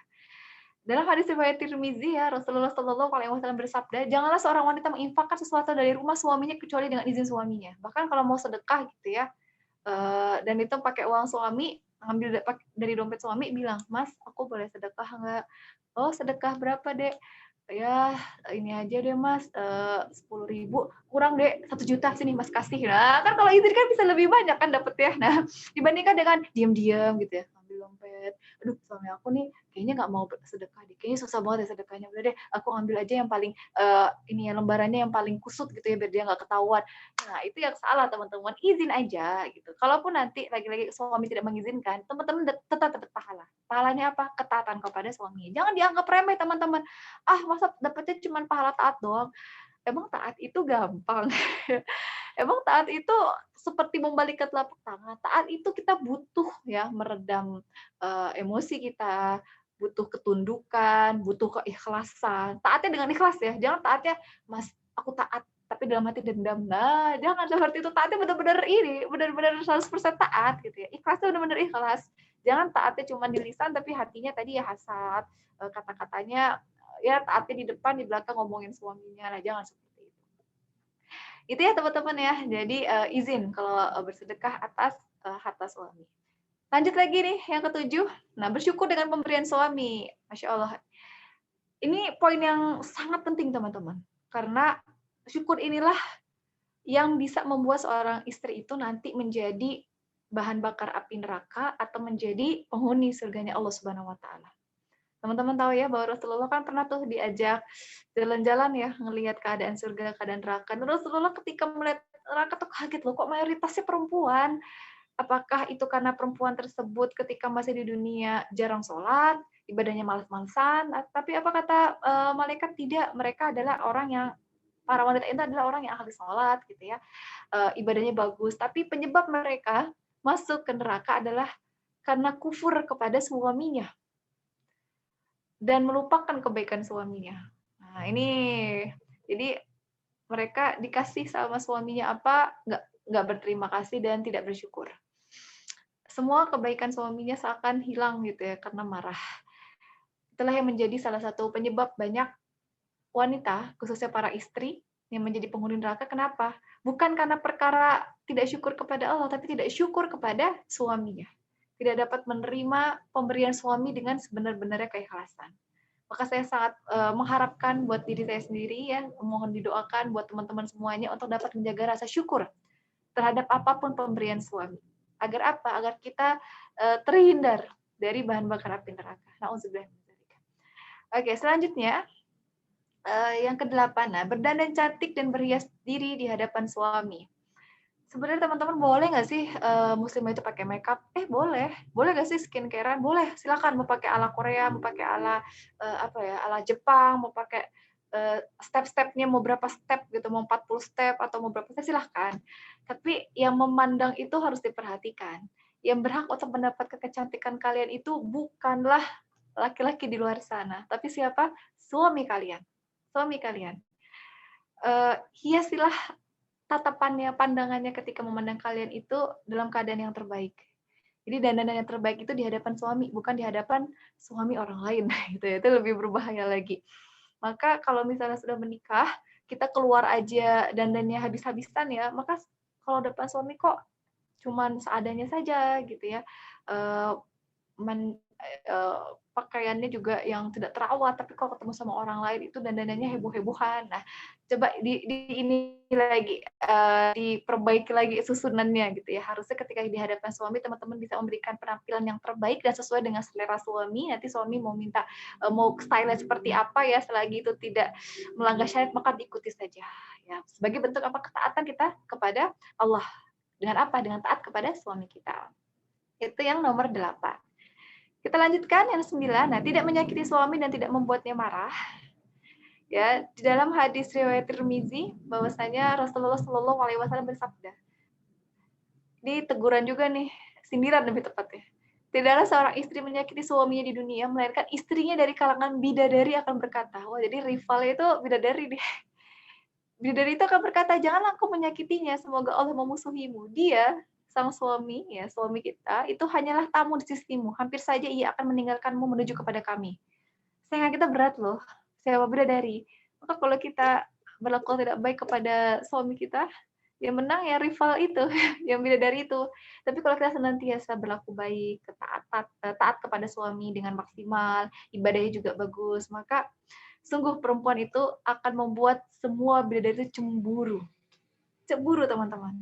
Dalam hadis riwayat Tirmizi ya, Rasulullah Shallallahu Alaihi Wasallam bersabda, janganlah seorang wanita menginfakkan sesuatu dari rumah suaminya kecuali dengan izin suaminya. Bahkan kalau mau sedekah gitu ya, dan itu pakai uang suami, ngambil dari dompet suami, bilang, Mas, aku boleh sedekah nggak? Oh, sedekah berapa, Dek? Ya, ini aja deh, Mas, 10.000, kurang deh, 1 juta, sini Mas kasih. Nah, kan kalau izin kan bisa lebih banyak kan dapet ya. Nah, dibandingkan dengan diam-diam gitu ya, ambil dompet. Aduh, suami aku nih kayaknya nggak mau sedekah deh, kayaknya susah banget ya sedekahnya. Udah deh, aku ambil aja yang paling ini ya, lembarannya yang paling kusut gitu ya, biar dia nggak ketahuan. Nah, itu yang salah teman-teman, izin aja gitu. Kalaupun nanti lagi-lagi suami tidak mengizinkan, teman-teman tetap dapat pahala. Pahalanya apa? Ketaatan kepada suami. Jangan dianggap remeh teman-teman. Ah, masa dapetnya cuma pahala taat doang? Emang taat itu gampang? Emang taat itu seperti membalikan telapak tangan. Taat itu kita butuh ya meredam emosi kita, butuh ketundukan, butuh keikhlasan. Taatnya dengan ikhlas ya. Jangan taatnya, Mas, aku taat tapi dalam hati dendam. Nah, jangan seperti itu. Taatnya benar-benar ini, benar-benar 100% taat gitu ya. Ikhlasnya benar-benar ikhlas. Jangan taatnya cuma di lisan tapi hatinya tadi ya hasad, kata-katanya ya taatnya di depan, di belakang ngomongin suaminya. Nah, jangan seperti itu. Itu ya teman-teman ya. Jadi izin kalau bersedekah atas harta suami. Lanjut lagi nih yang ketujuh. Nah, bersyukur dengan pemberian suami. Masya Allah. Ini poin yang sangat penting teman-teman. Karena syukur inilah yang bisa membuat seorang istri itu nanti menjadi bahan bakar api neraka atau menjadi penghuni surganya Allah Subhanahu wa taala. Teman-teman tahu ya bahwa Rasulullah kan pernah tuh diajak jalan-jalan ya, ngelihat keadaan surga, keadaan neraka. Dan Rasulullah ketika melihat neraka tuh kaget loh, kok mayoritasnya perempuan. Apakah itu karena perempuan tersebut ketika masih di dunia jarang sholat, ibadahnya malas-malasan, tapi apa kata malaikat? Tidak, mereka adalah orang yang para wanita itu adalah orang yang ahli sholat gitu ya, ibadahnya bagus. Tapi penyebab mereka masuk ke neraka adalah karena kufur kepada suaminya dan melupakan kebaikan suaminya. Nah ini, jadi mereka dikasih sama suaminya apa, nggak berterima kasih dan tidak bersyukur. Semua kebaikan suaminya seakan hilang gitu ya karena marah. Itulah yang menjadi salah satu penyebab banyak wanita, khususnya para istri, yang menjadi penghuni neraka. Kenapa? Bukan karena perkara tidak syukur kepada Allah, tapi tidak syukur kepada suaminya. Tidak dapat menerima pemberian suami dengan sebenar-benarnya keikhlasan. Maka saya sangat mengharapkan buat diri saya sendiri ya, mohon didoakan buat teman-teman semuanya untuk dapat menjaga rasa syukur terhadap apapun pemberian suami. Agar apa? Agar kita terhindar dari bahan bakar api neraka. Nauzubillah. Oke, selanjutnya yang ke-8, nah, berdandan cantik dan berhias diri di hadapan suami. Sebenarnya teman-teman boleh nggak sih muslimah itu pakai makeup? Boleh. Boleh nggak sih skincarean? Boleh. Silakan mau pakai ala Korea, mau pakai ala ala Jepang, mau pakai step-stepnya mau berapa step gitu, mau 40 step atau mau berapa step silahkan. Tapi yang memandang itu harus diperhatikan. Yang berhak untuk mendapatkan kecantikan kalian itu bukanlah laki-laki di luar sana, tapi siapa? Suami kalian. Suami kalian. Hiasilah tatapannya, pandangannya ketika memandang kalian itu dalam keadaan yang terbaik. Jadi dandanan yang terbaik itu di hadapan suami, bukan di hadapan suami orang lain. Gitu ya. Itu lebih berbahaya lagi. Maka kalau misalnya sudah menikah, kita keluar aja dandannya habis-habisan ya, maka kalau depan suami kok cuman seadanya saja gitu ya. Pakaiannya juga yang tidak terawat, tapi kalau ketemu sama orang lain itu dandanannya heboh-hebohan. Nah, coba ini lagi diperbaiki lagi susunannya gitu ya. Harusnya ketika di hadapan suami teman-teman bisa memberikan penampilan yang terbaik dan sesuai dengan selera suami. Nanti suami mau minta mau style seperti apa ya, selagi itu tidak melanggar syariat maka diikuti saja ya. Sebagai bentuk apa ketaatan kita kepada Allah. Dengan apa? Dengan taat kepada suami kita. Itu yang nomor 8. Kita lanjutkan yang 9. Nah, tidak menyakiti suami dan tidak membuatnya marah. Ya, di dalam hadis riwayat Tirmizi bahwasanya Rasulullah Shallallahu Alaihi Wasallam bersabda, di teguran juga nih, sindiran lebih tepatnya. Tidaklah seorang istri menyakiti suaminya di dunia, melainkan istrinya dari kalangan bidadari akan berkata, wah jadi rivalnya itu bidadari deh. Bidadari itu akan berkata, janganlah engkau menyakitinya, semoga Allah memusuhimu. Dia, sang suami, ya suami kita, itu hanyalah tamu di sisimu. Hampir saja ia akan meninggalkanmu menuju kepada kami. Sayang kita berat loh, sewa bidadari. Maka kalau kita berlaku tidak baik kepada suami kita, yang menang ya rival itu, yang bidadari itu. Tapi kalau kita senantiasa berlaku baik, taat kepada suami dengan maksimal, ibadahnya juga bagus, maka sungguh perempuan itu akan membuat semua bidadari itu cemburu. Cemburu, teman-teman.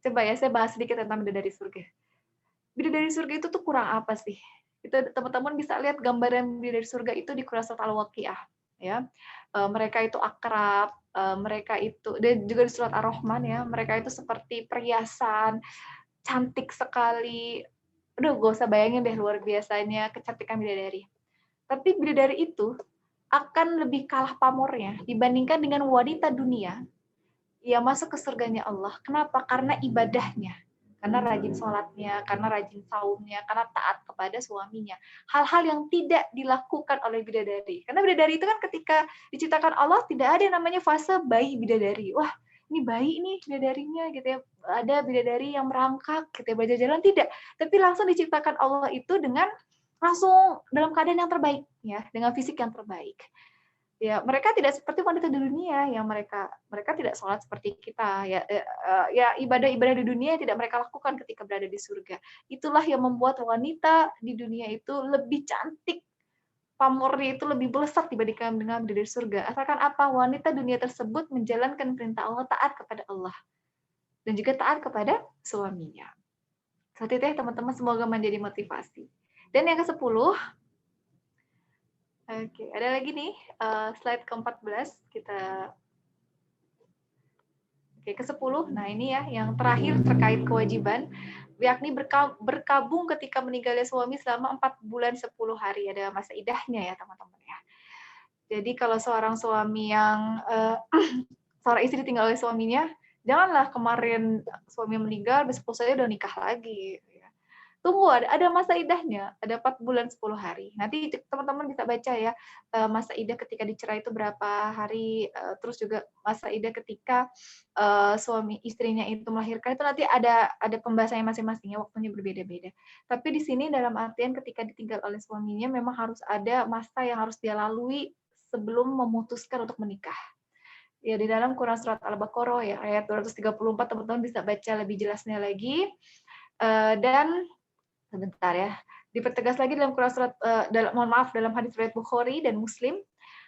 Coba ya, saya bahas sedikit tentang bidadari surga. Bidadari surga itu tuh kurang apa sih? Itu teman-teman bisa lihat gambaran bidadari surga itu di Quran surat Al-Waqiah. Ya, mereka itu akrab, mereka itu dan juga di surat Ar-Rahman ya, mereka itu seperti perhiasan, cantik sekali. Aduh, gak usah bayangin deh luar biasanya kecantikan bidadari. Tapi bidadari itu akan lebih kalah pamornya dibandingkan dengan wanita dunia yang masuk ke surganya Allah. Kenapa? Karena ibadahnya. Karena rajin sholatnya, karena rajin saumnya, karena taat kepada suaminya. Hal-hal yang tidak dilakukan oleh bidadari. Karena bidadari itu kan ketika diciptakan Allah, tidak ada yang namanya fase bayi bidadari. Wah, ini bayi nih bidadarinya gitu ya. Ada bidadari yang merangkak, gitu ya, belajar jalan, tidak. Tapi langsung diciptakan Allah itu dengan langsung dalam keadaan yang terbaik, ya, dengan fisik yang terbaik. Ya, mereka tidak seperti wanita di dunia yang mereka tidak sholat seperti kita ya ibadah-ibadah di dunia tidak mereka lakukan ketika berada di surga. Itulah yang membuat wanita di dunia itu lebih cantik, pamornya itu lebih melesat dibandingkan dengan di surga. Asalkan apa? Wanita dunia tersebut menjalankan perintah Allah, taat kepada Allah dan juga taat kepada suaminya. Seperti itu ya teman-teman, semoga menjadi motivasi. Dan yang ke-10, oke, ada lagi nih, slide ke-14, kita Oke, ke-10. Nah, ini ya yang terakhir terkait kewajiban, yakni berkabung ketika meninggalnya suami selama 4 bulan 10 hari. Ada masa idahnya ya, teman-teman ya. Jadi kalau seorang suami yang seorang istri tinggal oleh suaminya, janganlah kemarin suami meninggal, besok saya udah nikah lagi. Tunggu, ada masa idahnya, ada 4 bulan 10 hari. Nanti teman-teman bisa baca ya, masa idah ketika dicerai itu berapa hari, terus juga masa idah ketika suami istrinya itu melahirkan, itu nanti ada pembahasannya masing-masing ya, waktunya berbeda-beda. Tapi di sini dalam artian ketika ditinggal oleh suaminya, memang harus ada masa yang harus dia lalui sebelum memutuskan untuk menikah. Ya, di dalam Quran surat Al-Baqarah ya, ayat 234, teman-teman bisa baca lebih jelasnya lagi. Dan sebentar ya. Dipertegas lagi dalam Quran surat dalam hadis riwayat Bukhari dan Muslim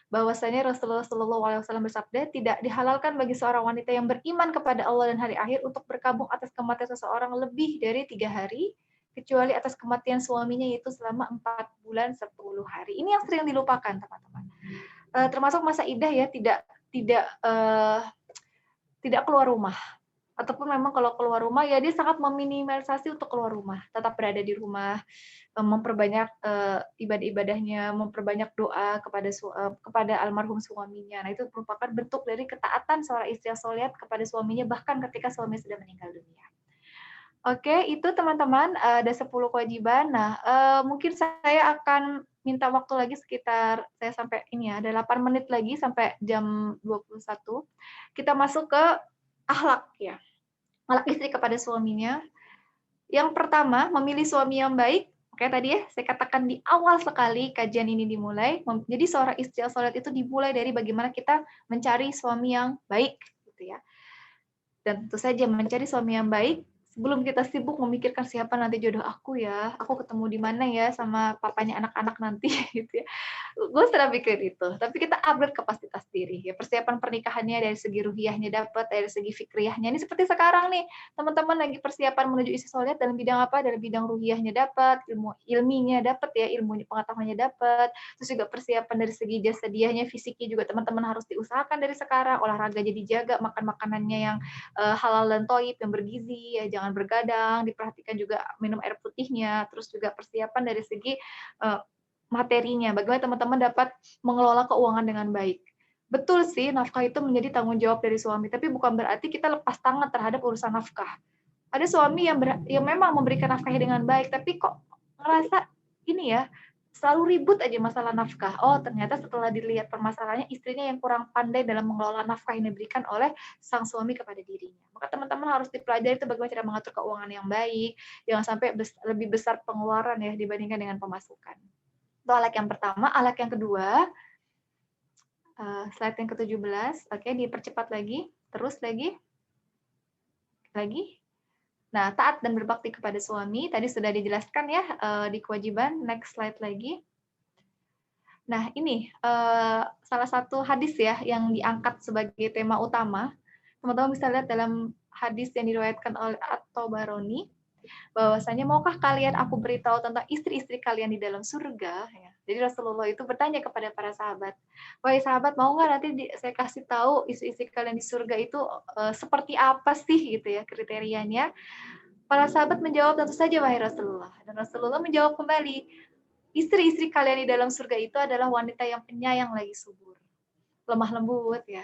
bahwasanya Rasulullah Shallallahu Alaihi Wasallam bersabda, tidak dihalalkan bagi seorang wanita yang beriman kepada Allah dan hari akhir untuk berkabung atas kematian seseorang lebih dari 3 hari, kecuali atas kematian suaminya, yaitu selama 4 bulan 10 hari. Ini yang sering dilupakan, teman-teman. Termasuk masa idah ya, tidak keluar rumah. Ataupun memang kalau keluar rumah ya dia sangat meminimalisasi untuk keluar rumah, tetap berada di rumah, memperbanyak ibadah-ibadahnya, memperbanyak doa kepada almarhum suaminya. Nah, itu merupakan bentuk dari ketaatan seorang istri yang soleh kepada suaminya bahkan ketika suami sudah meninggal dunia. Oke, itu teman-teman ada 10 kewajiban. Nah, mungkin saya akan minta waktu lagi sekitar saya sampai ini ya, ada 8 menit lagi sampai jam 21. Kita masuk ke akhlak ya. Akhlak istri kepada suaminya. Yang pertama, memilih suami yang baik. Oke, tadi ya saya katakan di awal sekali kajian ini dimulai. Jadi seorang istri yang soleh itu dimulai dari bagaimana kita mencari suami yang baik gitu ya. Dan tentu saja mencari suami yang baik sebelum kita sibuk memikirkan siapa nanti jodoh aku ya, aku ketemu di mana ya sama papanya anak-anak nanti gitu ya. Gue sering pikir itu, tapi kita upgrade kapasitas diri ya, persiapan pernikahannya dari segi ruhiyahnya dapat, dari segi fikriyahnya. Ini seperti sekarang nih, teman-teman lagi persiapan menuju istri soleh dalam bidang apa? Dalam bidang ruhiyahnya dapat, ilmu ilminya dapat ya, ilmu pengetahuannya dapat, terus juga persiapan dari segi jasadiahnya, fisiknya juga teman-teman harus diusahakan dari sekarang, olahraga jadi jaga, makan makanannya yang halal dan toib yang bergizi ya, jangan bergadang, diperhatikan juga minum air putihnya, terus juga persiapan dari segi materinya, bagaimana teman-teman dapat mengelola keuangan dengan baik. Betul sih, nafkah itu menjadi tanggung jawab dari suami, tapi bukan berarti kita lepas tangan terhadap urusan nafkah. Ada suami yang memang memberikan nafkahnya dengan baik, tapi kok ngerasa ini ya, selalu ribut aja masalah nafkah. Oh, ternyata setelah dilihat permasalahannya, istrinya yang kurang pandai dalam mengelola nafkah yang diberikan oleh sang suami kepada dirinya. Maka teman-teman harus dipelajari itu bagaimana cara mengatur keuangan yang baik, jangan sampai lebih besar pengeluaran ya dibandingkan dengan pemasukan. Itu alat yang pertama. Alat yang kedua, slide yang ke-17. Oke, dipercepat lagi. Terus lagi. Nah, taat dan berbakti kepada suami. Tadi sudah dijelaskan ya di kewajiban. Next slide lagi. Nah, ini salah satu hadis ya yang diangkat sebagai tema utama. Teman-teman bisa lihat dalam hadis yang diriwayatkan oleh At-Tabarani, bahwasanya maukah kalian aku beritahu tentang istri-istri kalian di dalam surga? Ya. Jadi Rasulullah itu bertanya kepada para sahabat, wahai sahabat, mau nggak nanti saya kasih tahu istri-istri kalian di surga itu seperti apa sih gitu ya kriterianya? Para sahabat menjawab, tentu saja wahai Rasulullah. Dan Rasulullah menjawab kembali, istri-istri kalian di dalam surga itu adalah wanita yang penyayang lagi subur, lemah lembut ya,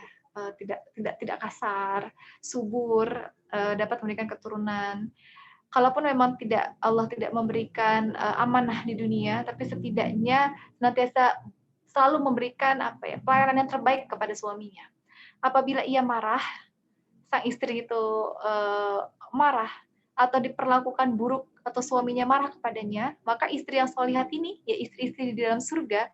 tidak kasar, subur, dapat memberikan keturunan. Kalaupun memang Allah tidak memberikan amanah di dunia, tapi setidaknya senantiasa selalu memberikan pelayanan yang terbaik kepada suaminya. Apabila ia marah, sang istri itu marah atau diperlakukan buruk atau suaminya marah kepadanya, maka istri yang solihat ini, ya istri-istri di dalam surga,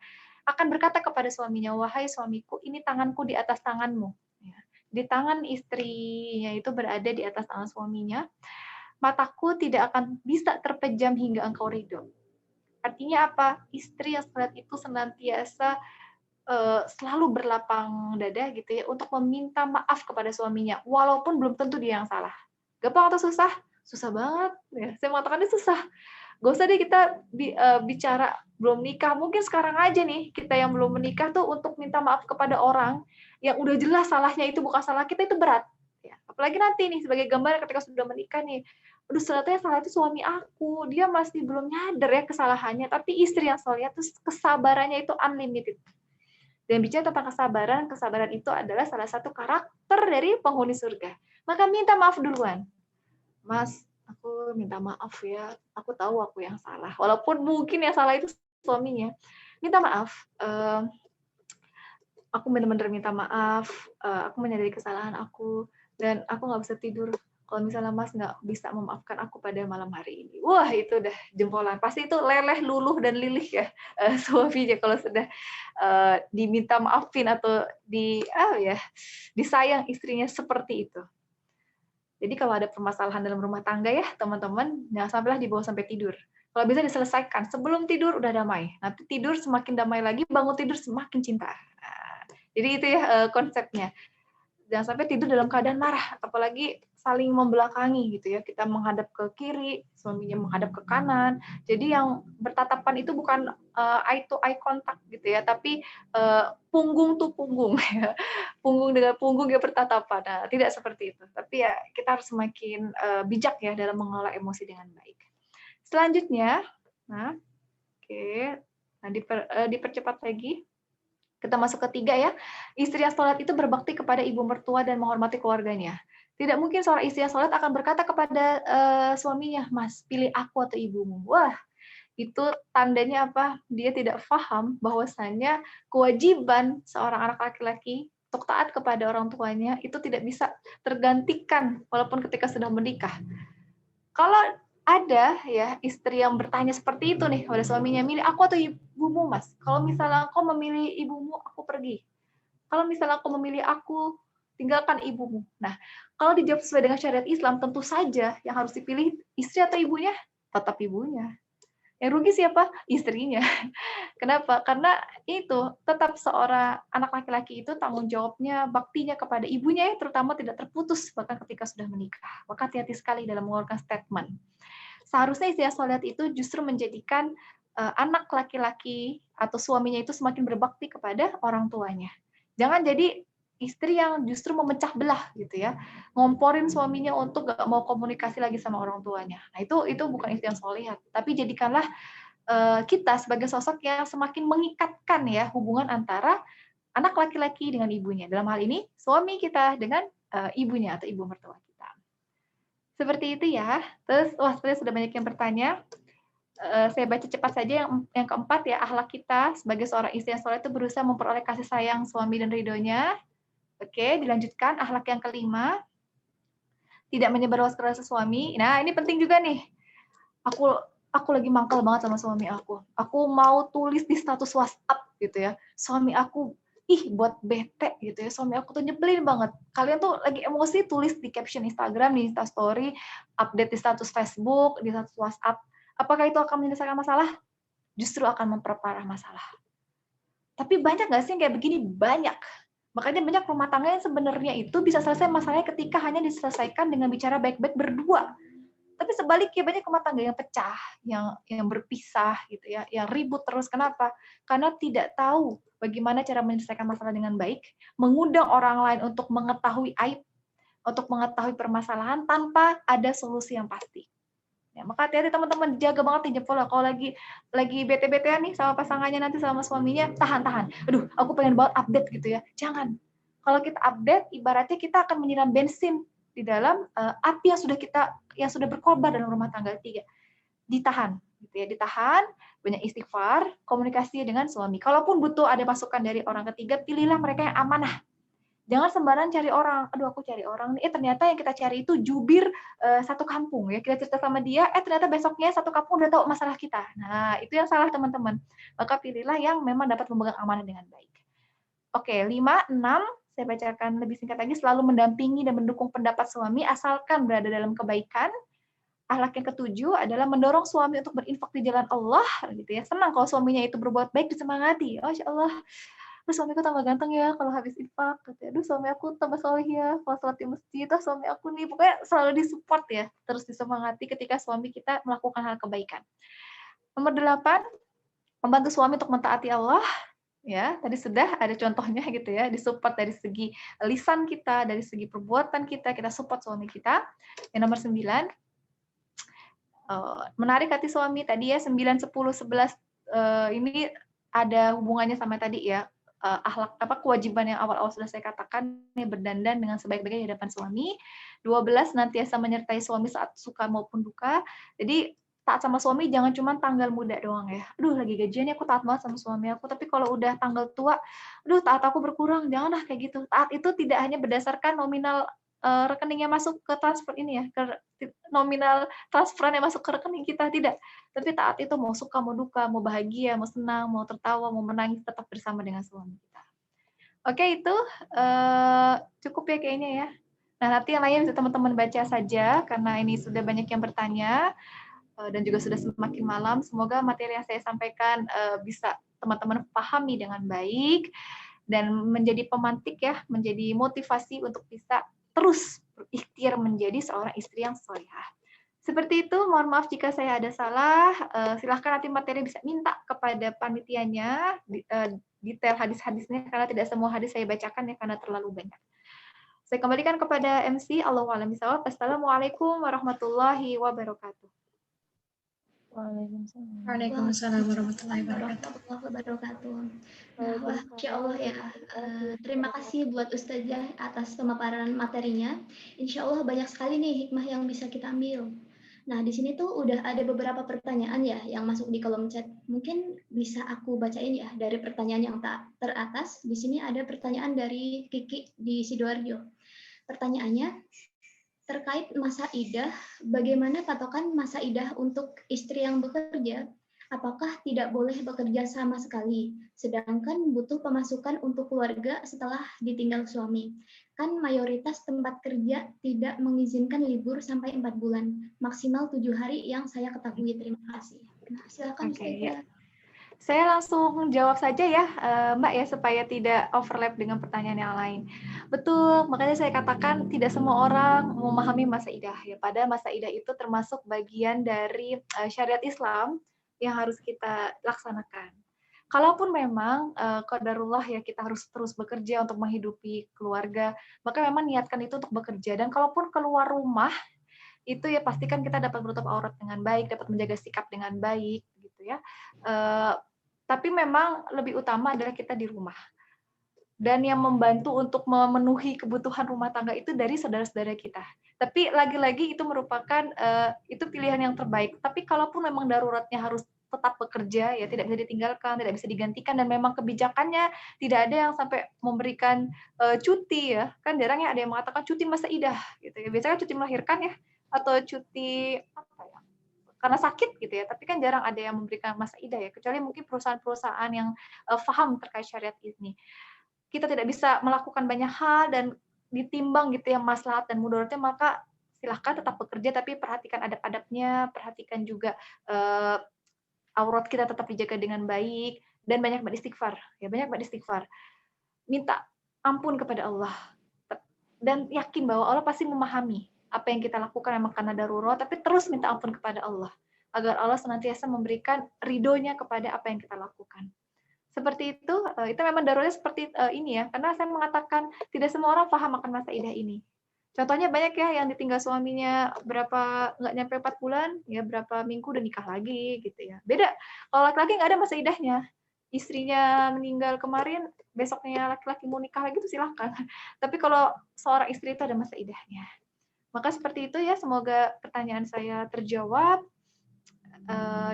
akan berkata kepada suaminya, wahai suamiku, ini tanganku di atas tanganmu. Di tangan istrinya itu berada di atas tangan suaminya, mataku tidak akan bisa terpejam hingga engkau ridho. Artinya apa? Istri yang solihat itu senantiasa selalu berlapang dada gitu ya untuk meminta maaf kepada suaminya, walaupun belum tentu dia yang salah. Gampang atau susah? Susah banget. Ya, saya mengatakan ini susah. Gak usah deh kita bicara belum nikah. Mungkin sekarang aja nih, kita yang belum menikah tuh untuk minta maaf kepada orang yang udah jelas salahnya itu bukan salah kita, itu berat. Ya, apalagi nanti nih, sebagai gambaran ketika sudah menikah nih, aduh ternyata yang salah itu suami aku, dia masih belum nyadar ya kesalahannya, tapi istri yang soleh itu kesabarannya itu unlimited. Dan bicara tentang kesabaran itu adalah salah satu karakter dari penghuni surga. Maka minta maaf duluan. Mas, aku minta maaf ya, aku tahu aku yang salah. Walaupun mungkin yang salah itu suaminya. Minta maaf, aku benar-benar minta maaf, aku menyadari kesalahan aku, dan aku nggak bisa tidur kalau misalnya Mas nggak bisa memaafkan aku pada malam hari ini. Wah, itu udah jempolan. Pasti itu leleh, luluh, dan lilih ya suaminya kalau sudah diminta maafin atau disayang istrinya seperti itu. Jadi kalau ada permasalahan dalam rumah tangga ya teman-teman, jangan sampailah dibawa sampai tidur. Kalau bisa diselesaikan sebelum tidur udah damai. Nanti tidur semakin damai lagi, bangun tidur semakin cinta. Nah, jadi itu ya konsepnya. Jangan sampai tidur dalam keadaan marah, apalagi saling membelakangi gitu ya. Kita menghadap ke kiri, suaminya menghadap ke kanan. Jadi yang bertatapan itu bukan eye to eye contact gitu ya, tapi punggung to punggung ya. Punggung dengan punggung ya bertatapan. Nah, tidak seperti itu. Tapi ya kita harus semakin bijak ya dalam mengelola emosi dengan baik. Selanjutnya, dipercepat lagi. Kita masuk ketiga ya, istri yang sholat itu berbakti kepada ibu mertua dan menghormati keluarganya. Tidak mungkin seorang istri yang sholat akan berkata kepada suaminya, Mas, pilih aku atau ibumu. Wah, itu tandanya apa? Dia tidak paham bahwasanya kewajiban seorang anak laki-laki untuk taat kepada orang tuanya itu tidak bisa tergantikan walaupun ketika sudah menikah. Kalau ada ya istri yang bertanya seperti itu nih pada suaminya, milih aku atau ibumu, Mas? Kalau misalnya kau memilih ibumu, aku pergi. Kalau misalnya kau memilih aku, tinggalkan ibumu. Nah, kalau dijawab sesuai dengan syariat Islam, tentu saja yang harus dipilih istri atau ibunya? Tetap ibunya. Yang rugi siapa? Istrinya. Kenapa? Karena itu tetap seorang anak laki-laki itu tanggung jawabnya, baktinya kepada ibunya ya, terutama tidak terputus bahkan ketika sudah menikah. Maka hati-hati sekali dalam mengeluarkan statement. Seharusnya istri yang sholat itu justru menjadikan anak laki-laki atau suaminya itu semakin berbakti kepada orang tuanya. Jangan jadi istri yang justru memecah belah gitu ya, ngomporin suaminya untuk gak mau komunikasi lagi sama orang tuanya. Nah itu bukan istri yang sholat, tapi jadikanlah kita sebagai sosok yang semakin mengikatkan ya hubungan antara anak laki-laki dengan ibunya. Dalam hal ini suami kita dengan ibunya atau ibu mertua kita. Seperti itu ya. Terus sebenarnya sudah banyak yang bertanya. Saya baca cepat saja yang keempat ya, akhlak kita sebagai seorang istri yang soleh itu berusaha memperoleh kasih sayang suami dan ridhonya. Oke, dilanjutkan akhlak yang kelima, tidak menyebarluaskan rasa suami. Nah, ini penting juga nih. Aku lagi mangkal banget sama suami aku. Aku mau tulis di status WhatsApp gitu ya. Suami aku buat bete gitu ya. Suami aku tuh nyebelin banget. Kalian tuh lagi emosi, tulis di caption Instagram, di Instastory, update di status Facebook, di status WhatsApp. Apakah itu akan menyelesaikan masalah? Justru akan memperparah masalah. Tapi banyak nggak sih yang kayak begini? Banyak. Makanya banyak rumah tangga yang sebenarnya itu bisa selesai masalahnya ketika hanya diselesaikan dengan bicara baik-baik berdua. Tapi sebaliknya banyak rumah tangga yang pecah, yang berpisah gitu ya, yang ribut terus. Kenapa? Karena tidak tahu bagaimana cara menyelesaikan masalah dengan baik, mengundang orang lain untuk mengetahui aib, untuk mengetahui permasalahan tanpa ada solusi yang pasti. Ya, maka hati-hati teman-teman, jaga banget nih jempol. Kalau lagi bete-betean nih sama pasangannya nanti sama suaminya, tahan. Aduh, aku pengen banget update gitu ya. Jangan. Kalau kita update, ibaratnya kita akan menyiram bensin di dalam api yang sudah berkobar dalam rumah tangga tiga. Ditahan, gitu ya. Ditahan, banyak istighfar, komunikasi dengan suami. Kalaupun butuh ada masukan dari orang ketiga, pilihlah mereka yang amanah. Jangan sembarangan cari orang. Aduh, aku cari orang nih. Ternyata yang kita cari itu jubir satu kampung ya. Kita cerita sama dia, ternyata besoknya satu kampung udah tahu masalah kita. Nah, itu yang salah teman-teman. Maka pilihlah yang memang dapat memegang amanah dengan baik. Oke, 5, 6, saya bacakan lebih singkat lagi. Selalu mendampingi dan mendukung pendapat suami asalkan berada dalam kebaikan. Akhlak yang ketujuh adalah mendorong suami untuk berinfak di jalan Allah, gitu ya. Senang kalau suaminya itu berbuat baik, disemangati. Masya Allah. Terus suamiku tambah ganteng ya kalau habis infak. Aduh, suami aku tambah soleh ya kalau sholat di masjid. Terus suami aku nih, pokoknya selalu disupport ya. Terus disemangati ketika suami kita melakukan hal kebaikan. Nomor 8, membantu suami untuk mentaati Allah. Ya, tadi sudah ada contohnya gitu ya, disupport dari segi lisan kita, dari segi perbuatan kita support suami kita. Yang nomor 9, menarik hati suami tadi ya, 9, 10, 11 ini ada hubungannya sama tadi ya, akhlak kewajiban yang awal-awal sudah saya katakan, berdandan dengan sebaik-baiknya di hadapan suami. 12, senantiasa menyertai suami saat suka maupun duka. Jadi taat sama suami jangan cuma tanggal muda doang ya. Aduh, lagi gajian ya aku taat banget sama suami aku, tapi kalau udah tanggal tua, aduh taat aku berkurang. Janganlah kayak gitu. Taat itu tidak hanya berdasarkan nominal rekeningnya masuk ke transfer ini ya, ke nominal transferan yang masuk ke rekening kita, tidak. Tapi taat itu mau suka, mau duka, mau bahagia, mau senang, mau tertawa, mau menangis, tetap bersama dengan suami kita. Oke, itu cukup ya kayaknya ya. Nah, nanti yang lain bisa teman-teman baca saja, karena ini sudah banyak yang bertanya, dan juga sudah semakin malam. Semoga materi yang saya sampaikan bisa teman-teman pahami dengan baik, dan menjadi pemantik ya, menjadi motivasi untuk bisa terus berikhtiar menjadi seorang istri yang salihah. Seperti itu, mohon maaf jika saya ada salah. Silahkan nanti materi bisa minta kepada panitianya detail hadis-hadisnya, karena tidak semua hadis saya bacakan ya, karena terlalu banyak. Saya kembalikan kepada MC. Allahu a'lam bishawab. Assalamualaikum warahmatullahi wabarakatuh. Waalaikumsalam warahmatullahi wabarakatuh. Nah, wah, Masya Allah ya. Terima kasih buat Ustazah atas pemaparan materinya. Insya Allah banyak sekali nih hikmah yang bisa kita ambil. Nah, di sini tuh udah ada beberapa pertanyaan ya yang masuk di kolom chat. Mungkin bisa aku bacain ya dari pertanyaan yang teratas. Di sini ada pertanyaan dari Kiki di Sidoarjo. Pertanyaannya, terkait masa idah, bagaimana patokan masa idah untuk istri yang bekerja? Apakah tidak boleh bekerja sama sekali, sedangkan butuh pemasukan untuk keluarga setelah ditinggal suami? Kan mayoritas tempat kerja tidak mengizinkan libur sampai 4 bulan, maksimal 7 hari yang saya ketahui. Terima kasih. Nah, silakan Ustazah. Saya langsung jawab saja ya, Mbak ya, supaya tidak overlap dengan pertanyaan yang lain. Betul, makanya saya katakan tidak semua orang memahami masa idah ya. Pada masa idah itu termasuk bagian dari syariat Islam yang harus kita laksanakan. Kalaupun memang qadarullah ya kita harus terus bekerja untuk menghidupi keluarga, maka memang niatkan itu untuk bekerja. Dan kalaupun keluar rumah, itu ya pastikan kita dapat menutup aurat dengan baik, dapat menjaga sikap dengan baik, gitu ya. Tapi memang lebih utama adalah kita di rumah. Dan yang membantu untuk memenuhi kebutuhan rumah tangga itu dari saudara-saudara kita. Tapi lagi-lagi itu merupakan itu pilihan yang terbaik. Tapi kalaupun memang daruratnya harus tetap bekerja, ya tidak bisa ditinggalkan, tidak bisa digantikan, dan memang kebijakannya tidak ada yang sampai memberikan cuti ya. Kan jarang ya ada yang mengatakan cuti masa idah gitu ya. Biasanya cuti melahirkan ya, atau cuti apa ya, karena sakit gitu ya. Tapi kan jarang ada yang memberikan masa idah ya, kecuali mungkin perusahaan-perusahaan yang paham terkait syariat ini. Kita tidak bisa melakukan banyak hal dan ditimbang gitu ya maslahat dan mudaratnya, maka silahkan tetap bekerja, tapi perhatikan adab-adabnya, perhatikan juga aurat kita tetap dijaga dengan baik, dan banyak beristighfar, ya banyak beristighfar. Minta ampun kepada Allah, dan yakin bahwa Allah pasti memahami apa yang kita lakukan memang karena darurat, tapi terus minta ampun kepada Allah, agar Allah senantiasa memberikan ridhonya kepada apa yang kita lakukan. Seperti itu memang daruratnya seperti ini ya, karena saya mengatakan tidak semua orang paham akan masa idah ini. Contohnya banyak ya yang ditinggal suaminya nggak nyampe 4 bulan, ya berapa minggu udah nikah lagi gitu ya. Beda, kalau laki-laki nggak ada masa idahnya. Istrinya meninggal kemarin, besoknya laki-laki mau nikah lagi itu silahkan. Tapi kalau seorang istri itu ada masa idahnya. Maka seperti itu ya, semoga pertanyaan saya terjawab.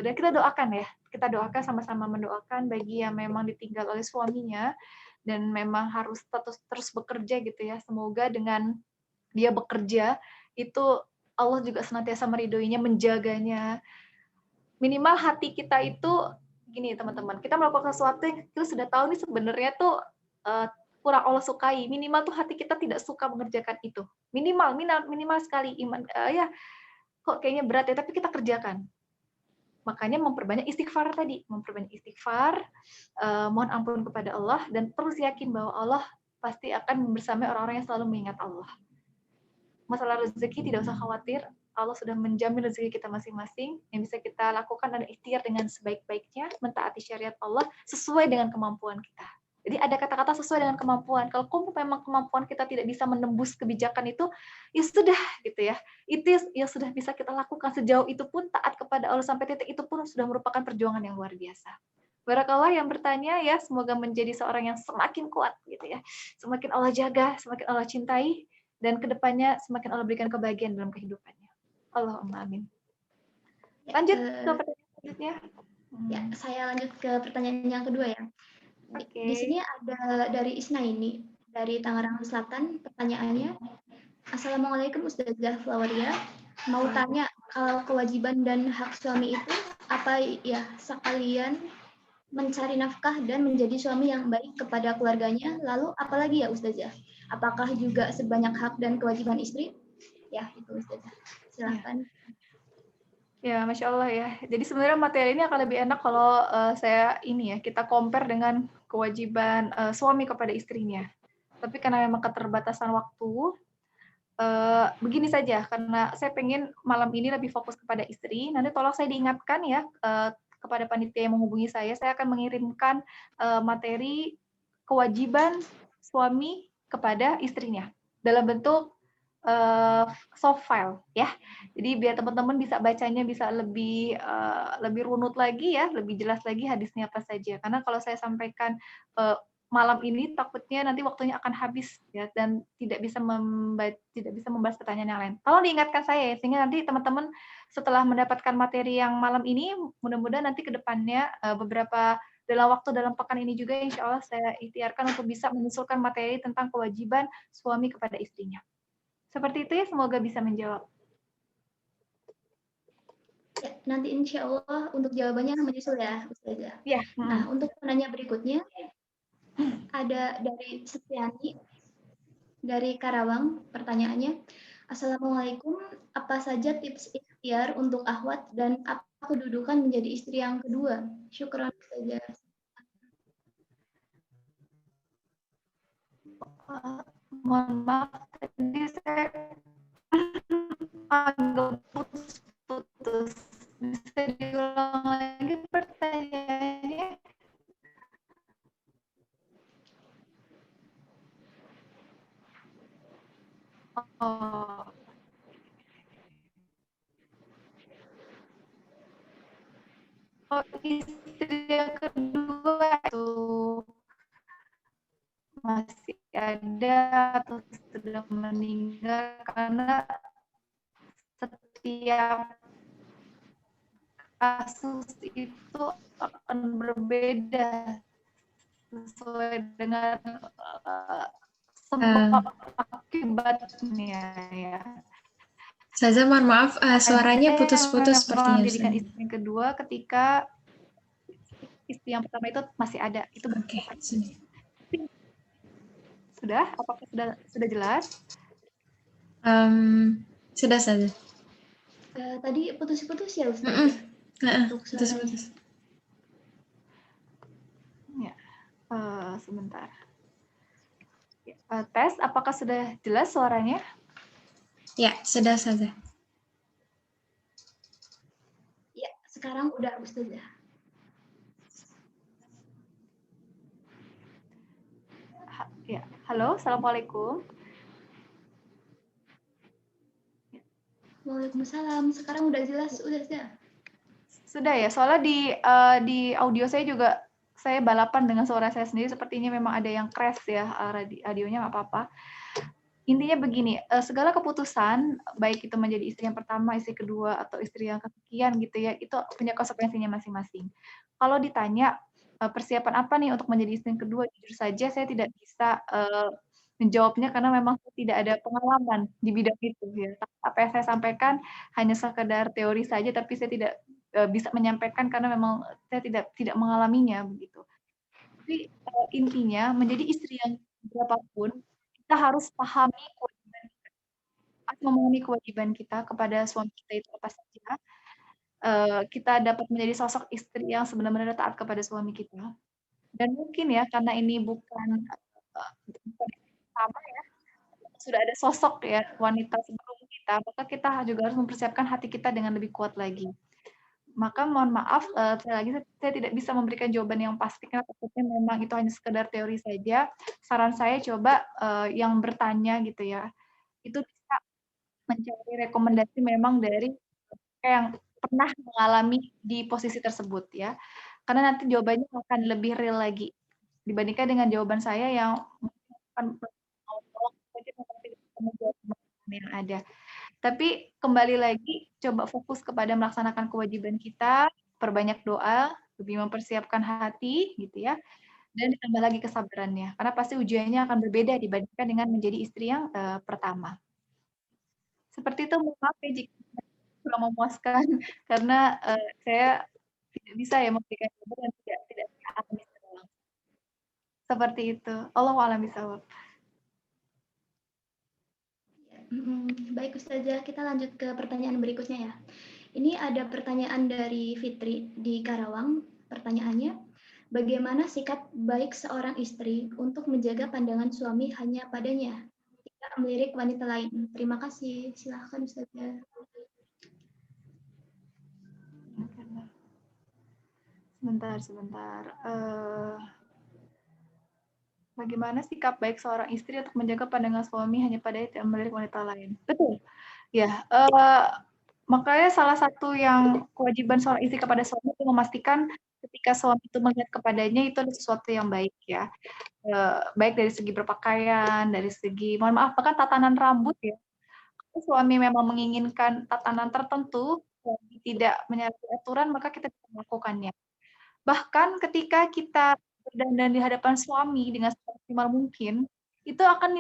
Dan kita doakan ya, kita doakan, sama-sama mendoakan bagi yang memang ditinggal oleh suaminya dan memang harus terus bekerja gitu ya. Semoga dengan dia bekerja itu Allah juga senantiasa meridhoinya, menjaganya. Minimal hati kita itu gini teman-teman, kita melakukan sesuatu yang kita sudah tahu nih sebenarnya tuh kurang Allah sukai. Minimal tuh hati kita tidak suka mengerjakan itu. Minimal sekali iman ya kok kayaknya berat ya, tapi kita kerjakan. Makanya memperbanyak istighfar tadi, mohon ampun kepada Allah, dan terus yakin bahwa Allah pasti akan bersamai orang-orang yang selalu mengingat Allah. Masalah rezeki tidak usah khawatir, Allah sudah menjamin rezeki kita masing-masing. Yang bisa kita lakukan adalah ikhtiar dengan sebaik-baiknya, mentaati syariat Allah sesuai dengan kemampuan kita. Jadi ada kata-kata sesuai dengan kemampuan. Kalau memang kemampuan kita tidak bisa menembus kebijakan itu, ya sudah gitu ya. Itu yang sudah bisa kita lakukan. Sejauh itu pun taat kepada Allah sampai titik itu pun sudah merupakan perjuangan yang luar biasa. Barakallah yang bertanya ya, semoga menjadi seorang yang semakin kuat gitu ya. Semakin Allah jaga, semakin Allah cintai, dan kedepannya semakin Allah berikan kebahagiaan dalam kehidupannya. Allahumma amin. Lanjut ke pertanyaan selanjutnya. Ya, saya lanjut ke pertanyaan yang kedua ya. Oke. Di sini ada dari Isna ini, dari Tangerang Selatan, pertanyaannya. Assalamualaikum Ustazah Floweria. Mau tanya, kalau kewajiban dan hak suami itu apa ya, sekalian mencari nafkah dan menjadi suami yang baik kepada keluarganya, lalu apalagi ya Ustazah? Apakah juga sebanyak hak dan kewajiban istri? Ya, itu Ustazah. Silahkan. Ya, Masya Allah ya. Jadi sebenarnya materi ini akan lebih enak kalau kita compare dengan kewajiban suami kepada istrinya. Tapi karena memang keterbatasan waktu, begini saja, karena saya pengen malam ini lebih fokus kepada istri. Nanti tolong saya diingatkan ya kepada panitia yang menghubungi saya akan mengirimkan materi kewajiban suami kepada istrinya dalam bentuk soft file ya. Jadi biar teman-teman bisa bacanya bisa lebih runut lagi ya, lebih jelas lagi hadisnya apa saja. Karena kalau saya sampaikan malam ini takutnya nanti waktunya akan habis ya, dan tidak bisa membahas pertanyaan yang lain. Tolong diingatkan saya sehingga nanti teman-teman setelah mendapatkan materi yang malam ini, mudah-mudahan nanti ke depannya dalam pekan ini juga insya Allah saya ikhtiarkan untuk bisa mengusulkan materi tentang kewajiban suami kepada istrinya. Seperti itu ya, semoga bisa menjawab. Ya, nanti insya Allah untuk jawabannya menyusul ya, Ustazah. Ya. Nah, untuk penanya berikutnya, ada dari Setiani, dari Karawang, pertanyaannya. Assalamualaikum, apa saja tips ikhtiar untuk akhwat dan apa kedudukan menjadi istri yang kedua? Syukran, Ustazah. Mohon maaf, tadi saya agak putus-putus. Bisa diulang lagi pertanyaannya? Oh. Oh istri yang kedua itu masih ada atau sudah meninggal, karena setiap kasus itu akan berbeda sesuai dengan sebab akibatnya ya. Ustazah, mohon maaf, suaranya putus-putus sepertinya. Menjadikan istri yang kedua ketika istri yang pertama itu masih ada. Itu Oke, sudah? Apakah sudah jelas? Sudah saja. Tadi putus-putus ya Ustazah? Untuk suaranya. Putus-putus. Ya, sebentar. Tes, apakah sudah jelas suaranya? Ya, sudah saja. Ya, sekarang udah Ustazah. Ya, halo, assalamualaikum. Waalaikumsalam. Sekarang udah jelas, udah. Sudah ya, soalnya di audio saya juga saya balapan dengan suara saya sendiri, sepertinya memang ada yang crash ya, audionya nggak apa-apa. Intinya begini, segala keputusan, baik itu menjadi istri yang pertama, istri kedua, atau istri yang kesekian gitu ya, itu punya konsekuensinya masing-masing. Kalau ditanya persiapan apa nih untuk menjadi istri yang kedua, jujur saja saya tidak bisa menjawabnya karena memang tidak ada pengalaman di bidang itu ya. Apa yang saya sampaikan hanya sekedar teori saja, tapi saya tidak bisa menyampaikan karena memang saya tidak mengalaminya begitu. Tapi intinya menjadi istri yang berapapun kita harus pahami kewajiban kita. Harus memahami kewajiban kita kepada suami kita itu apa saja. Kita dapat menjadi sosok istri yang sebenarnya taat kepada suami kita. Dan mungkin ya karena ini bukan sama ya, sudah ada sosok ya wanita sebelum kita, maka kita juga harus mempersiapkan hati kita dengan lebih kuat lagi. Maka mohon maaf, saya tidak bisa memberikan jawaban yang pasti karena takutnya memang itu hanya sekedar teori saja. Saran saya coba yang bertanya gitu ya, itu bisa mencari rekomendasi memang dari yang pernah mengalami di posisi tersebut ya. Karena nanti jawabannya akan lebih real lagi dibandingkan dengan jawaban saya yang akan yang ada. Tapi kembali lagi, coba fokus kepada melaksanakan kewajiban kita, perbanyak doa, lebih mempersiapkan hati, gitu ya, dan ditambah lagi kesabarannya. Karena pasti ujiannya akan berbeda dibandingkan dengan menjadi istri yang pertama. Seperti itu, maaf ya jika kurang memuaskan, karena saya tidak bisa ya memberikan jawaban dan tidak alami secara langsung. Seperti itu. Allahu a'lam bishawab. Baik Ustazah, kita lanjut ke pertanyaan berikutnya ya. Ini ada pertanyaan dari Fitri di Karawang. Pertanyaannya, bagaimana sikap baik seorang istri untuk menjaga pandangan suami hanya padanya, tidak melirik wanita lain? Terima kasih. Silahkan Ustazah. Sebentar. Bagaimana sikap baik seorang istri untuk menjaga pandangan suami hanya pada tidak melirik wanita lain? Betul. Ya, makanya salah satu yang kewajiban seorang istri kepada suami itu memastikan ketika suami itu melihat kepadanya itu ada sesuatu yang baik ya. Baik dari segi berpakaian, dari segi, mohon maaf, bahkan tatanan rambut ya. Kalau suami memang menginginkan tatanan tertentu, suami tidak menyalahi aturan, maka kita bisa melakukannya. Bahkan ketika kita berdandan di hadapan suami dengan semaksimal mungkin, itu akan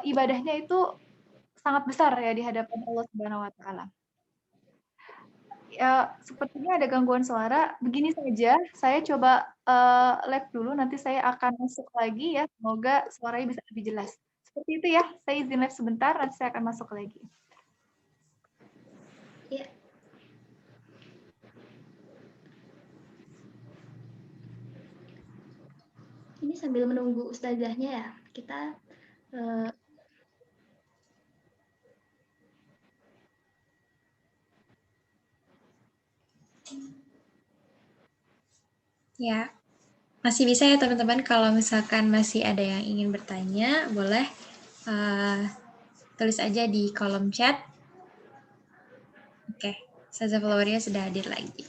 ibadahnya itu sangat besar ya di hadapan Allah Subhanahu wa taala. Ya, sepertinya ada gangguan suara. Begini saja, saya coba live dulu, nanti saya akan masuk lagi ya. Semoga suaranya bisa lebih jelas. Seperti itu ya, saya izin live sebentar, nanti saya akan masuk lagi. Ya. Ini sambil menunggu ustazahnya ya, kita Ya, masih bisa ya teman-teman. Kalau misalkan masih ada yang ingin bertanya, boleh tulis aja di kolom chat. Oke, Ustazah Floweria sudah hadir lagi.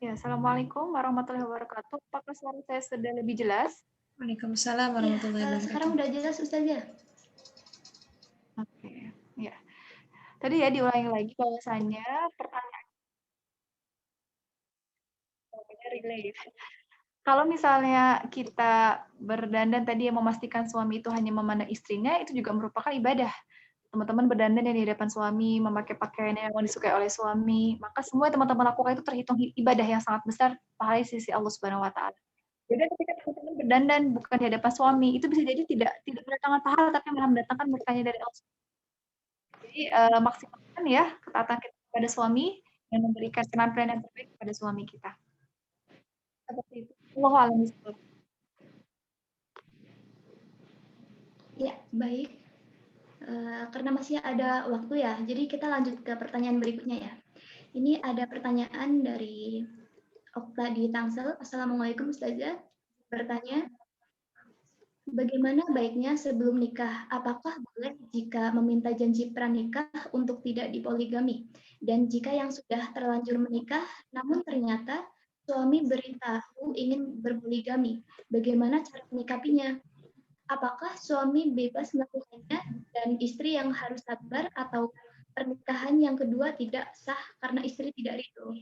Ya, Assalamualaikum warahmatullahi wabarakatuh. Apakah suara saya sudah lebih jelas? Waalaikumsalam Ya, warahmatullahi sekarang wabarakatuh. udah jelas Ustazah. Oke, ya. Tadi ya diulangi lagi bahwasannya pertanyaan relief. Kalau misalnya kita berdandan tadi yang memastikan suami itu hanya memandang istrinya, itu juga merupakan ibadah. Teman-teman berdandan yang di hadapan suami, memakai pakaian yang disukai oleh suami, maka semua yang teman-teman lakukan itu terhitung ibadah yang sangat besar pahala di sisi Allah Subhanahu wa taala. Jadi ketika teman-teman berdandan bukan di hadapan suami, itu bisa jadi tidak mendatangkan pahala tapi malah mendatangkan murkanya dari Allah. Jadi maksimalkan ya ketaatan kita kepada suami dan memberikan penampilan yang terbaik kepada suami kita. Seperti itu. Wallahu a'lam bishawab. Ya, baik. Karena masih ada waktu ya, jadi kita lanjut ke pertanyaan berikutnya ya. Ini ada pertanyaan dari Okta di Tangsel. Assalamualaikum Ustazah. Bertanya, bagaimana baiknya sebelum nikah? Apakah boleh jika meminta janji pranikah untuk tidak dipoligami? Dan jika yang sudah terlanjur menikah, namun ternyata suami beritahu ingin berpoligami, bagaimana cara menyikapinya? Apakah suami bebas melakukannya dan istri yang harus sabar atau pernikahan yang kedua tidak sah karena istri tidak ridho?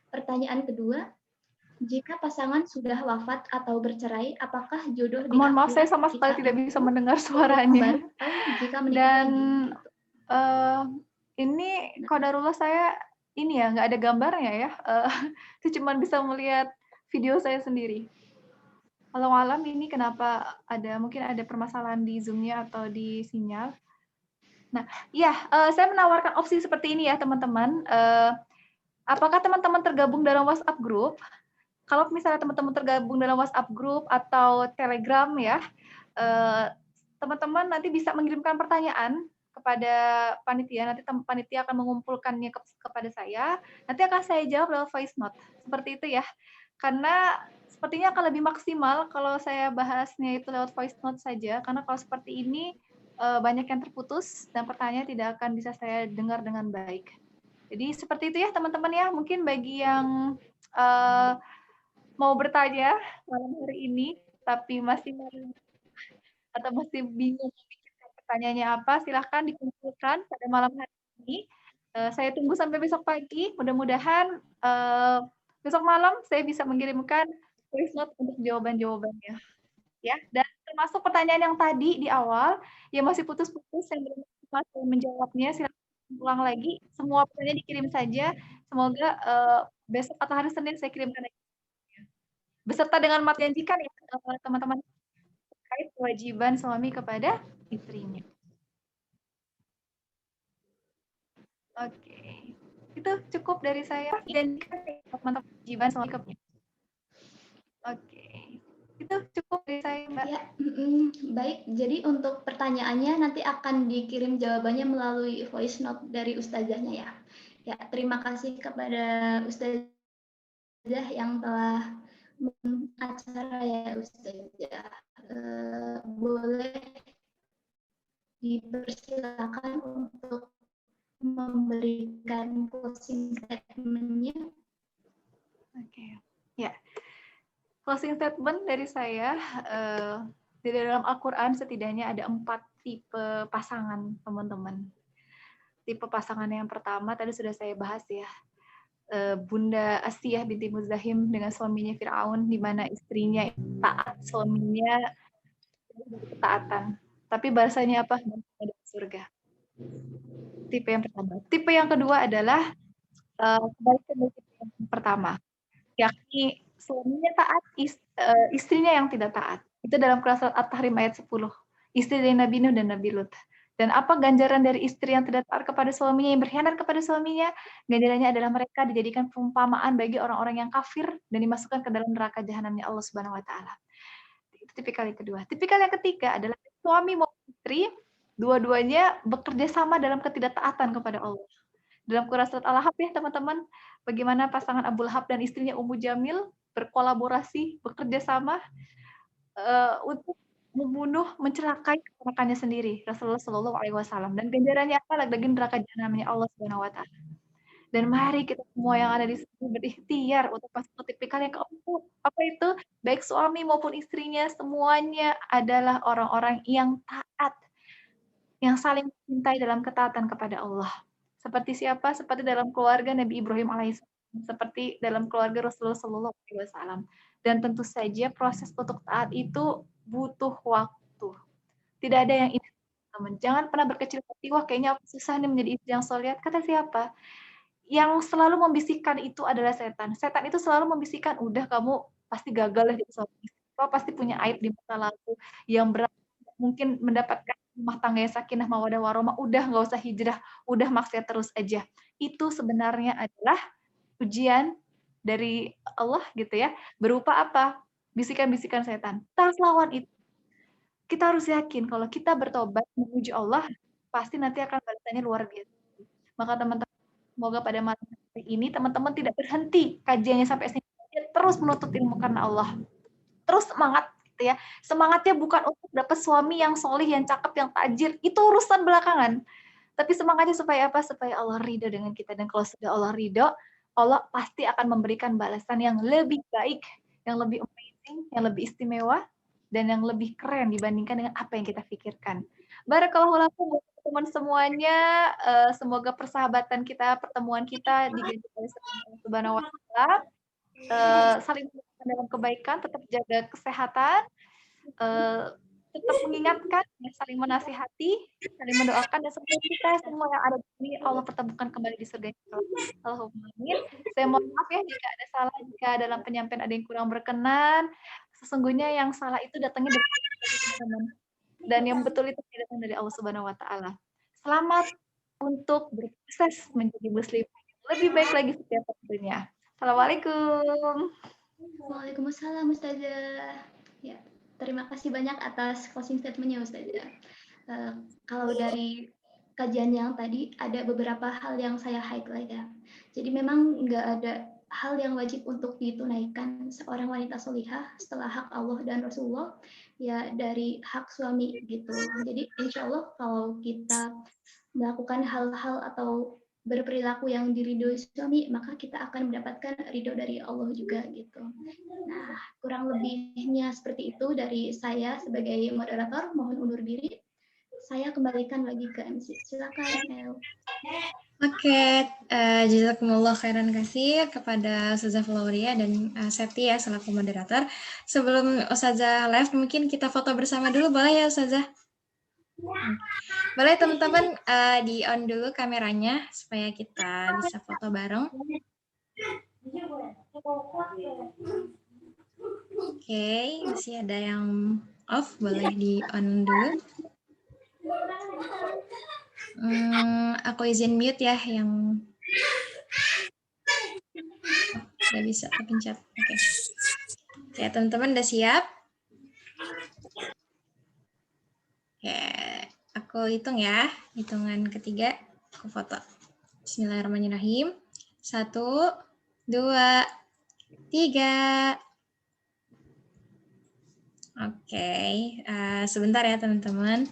Pertanyaan kedua, jika pasangan sudah wafat atau bercerai, apakah jodoh Mohon maaf, saya sama sekali tidak bisa mendengar suaranya. Jika Dan ini qadarullah saya ini ya nggak ada gambarnya ya. Saya cuma bisa melihat video saya sendiri. Kalau malam ini kenapa mungkin ada permasalahan di Zoom-nya atau di sinyal. Nah, ya saya menawarkan opsi seperti ini ya teman-teman. Apakah teman-teman tergabung dalam WhatsApp group? Kalau misalnya teman-teman tergabung dalam WhatsApp group atau Telegram ya, teman-teman nanti bisa mengirimkan pertanyaan kepada panitia. Nanti panitia akan mengumpulkannya kepada saya. Nanti akan saya jawab lewat voice note. Seperti itu ya. Karena sepertinya akan lebih maksimal kalau saya bahasnya itu lewat voice note saja. Karena kalau seperti ini banyak yang terputus dan pertanyaan tidak akan bisa saya dengar dengan baik. Jadi seperti itu ya teman-teman ya. Mungkin bagi yang mau bertanya malam hari ini, tapi masih atau masih bingung memikirkan pertanyaannya apa, silahkan dikumpulkan pada malam hari ini. Saya tunggu sampai besok pagi. Mudah-mudahan besok malam saya bisa mengirimkan voice note untuk jawaban-jawabannya. Ya, dan termasuk pertanyaan yang tadi di awal yang masih putus-putus yang belum saya menjawabnya, silahkan ulang lagi. Semua pertanyaan dikirim saja. Semoga besok atau hari Senin saya kirimkan lagi. Beserta dengan janjikan ya teman-teman terkait kewajiban suami kepada istrinya. Oke, itu cukup dari saya. Janjikan teman-teman kewajiban suami kepada. Oke, itu cukup dari saya, Mbak. Ya, baik. Jadi untuk pertanyaannya nanti akan dikirim jawabannya melalui voice note dari ustazahnya ya. Ya, terima kasih kepada ustazah yang telah acara ya ustazah. Boleh dipersilakan untuk memberikan closing statement-nya. Oke, ya. Closing statement dari saya, di dalam Al-Quran setidaknya ada 4 tipe pasangan, teman-teman. Tipe pasangan yang pertama tadi sudah saya bahas ya, Bunda Asiyah binti Muzahim dengan suaminya Fir'aun, di mana istrinya taat, suaminya ketaatan. Tapi bahasanya apa? Ada surga. Tipe yang pertama. Tipe yang kedua adalah kebalikan dari tipe yang pertama, yakni suaminya taat, istrinya yang tidak taat. Itu dalam Surat At-Tahrim ayat 10. Istri dari Nabi Nuh dan Nabi Lut. Dan apa ganjaran dari istri yang tidak taat kepada suaminya, yang berkhianat kepada suaminya? Ganjarannya adalah mereka dijadikan perumpamaan bagi orang-orang yang kafir dan dimasukkan ke dalam neraka jahanamnya Allah Subhanahu wa taala. Itu tipikal yang kedua. Tipikal yang ketiga adalah suami maupun istri dua-duanya bekerja sama dalam ketidaktaatan kepada Allah. Dalam surat Al-Ahqaf ya teman-teman, bagaimana pasangan Abu Lahab dan istrinya Ummu Jamil berkolaborasi, bekerja sama untuk membunuh, mencelakai keponakannya sendiri, Rasulullah Shallallahu Alaihi Wasallam. Dan ganjarannya apa? Lagi neraka jahanamnya Allah Subhanahu Wa Taala. Dan mari kita semua yang ada di sini berikhtiar untuk masuk tipikal yang keempat. Apa itu? Baik suami maupun istrinya, semuanya adalah orang-orang yang taat, yang saling mencintai dalam ketaatan kepada Allah. Seperti siapa? Seperti dalam keluarga Nabi Ibrahim alaihissalam, seperti dalam keluarga Rasulullah Shallallahu Alaihi Wasallam. Dan tentu saja proses untuk taat itu butuh waktu. Tidak ada yang ini, teman. Jangan pernah berkecil hati, wah kayaknya aku susah nih menjadi istri yang soleh. Kata siapa? Yang selalu membisikkan itu adalah setan. Setan itu selalu membisikkan, udah kamu pasti gagal ya jadi suami istri. Kau pasti punya aib di masa lalu yang berat, mungkin mendapatkan rumah tangga yang sakinah mawadah warahmah, udah nggak usah hijrah, udah maksiat terus aja. Itu sebenarnya adalah ujian dari Allah gitu ya. Berupa apa? Bisikan-bisikan setan. Kita harus lawan itu. Kita harus yakin kalau kita bertobat menuju Allah, pasti nanti akan balasannya luar biasa. Maka teman-teman, semoga pada malam hari ini teman-teman tidak berhenti kajiannya sampai sini, terus menuntut ilmu karena Allah. Terus semangat gitu ya. Semangatnya bukan untuk dapat suami yang solih, yang cakep, yang tajir. Itu urusan belakangan. Tapi semangatnya supaya apa? Supaya Allah ridho dengan kita. Dan kalau sudah Allah ridho, Allah pasti akan memberikan balasan yang lebih baik, yang lebih amazing, yang lebih istimewa, dan yang lebih keren dibandingkan dengan apa yang kita pikirkan. Barakallahu lakum buat teman semuanya. Semoga persahabatan kita, pertemuan kita diganti oleh Allah Subhanahu wa Ta'ala. Saling dalam kebaikan, tetap jaga kesehatan, tetap mengingatkan, saling menasihati, saling mendoakan, dan semoga kita semua yang ada di sini Allah pertemukan kembali di surga. Allahumma amin. Saya mohon maaf ya jika ada salah, jika dalam penyampaian ada yang kurang berkenan. Sesungguhnya yang salah itu datangnya dari teman-teman, dan yang betul itu datang dari Allah Subhanahu wa Ta'ala. Selamat untuk berproses menjadi muslim lebih baik lagi setiap waktunya. Assalamualaikum. Waalaikumsalam Ustazah. Ya, terima kasih banyak atas closing statement-nya Ustazah. Kalau dari kajian yang tadi ada beberapa hal yang saya highlight ya. Jadi memang nggak ada hal yang wajib untuk ditunaikan seorang wanita solihah setelah hak Allah dan Rasulullah ya dari hak suami gitu. Jadi insya Allah kalau kita melakukan hal-hal atau berperilaku yang diridhoi suami, maka kita akan mendapatkan ridho dari Allah juga gitu. Nah, kurang lebihnya seperti itu dari saya sebagai moderator. Mohon undur diri. Saya kembalikan lagi ke MC. Silakan, El. Oke, jazakumullah khairan kasih kepada Ustazah Flauria dan Septi ya selaku moderator. Sebelum Ustazah live, mungkin kita foto bersama dulu, boleh ya Ustazah? Boleh teman-teman di on dulu kameranya supaya kita bisa foto bareng. Oke, masih ada yang off, boleh di on dulu. Aku izin mute ya yang nggak bisa kepencet. Oke. Ya teman-teman udah siap? Oke, aku hitung ya. Hitungan ketiga, aku foto. Bismillahirrahmanirrahim. 1, 2, 3. Oke, sebentar ya teman-teman.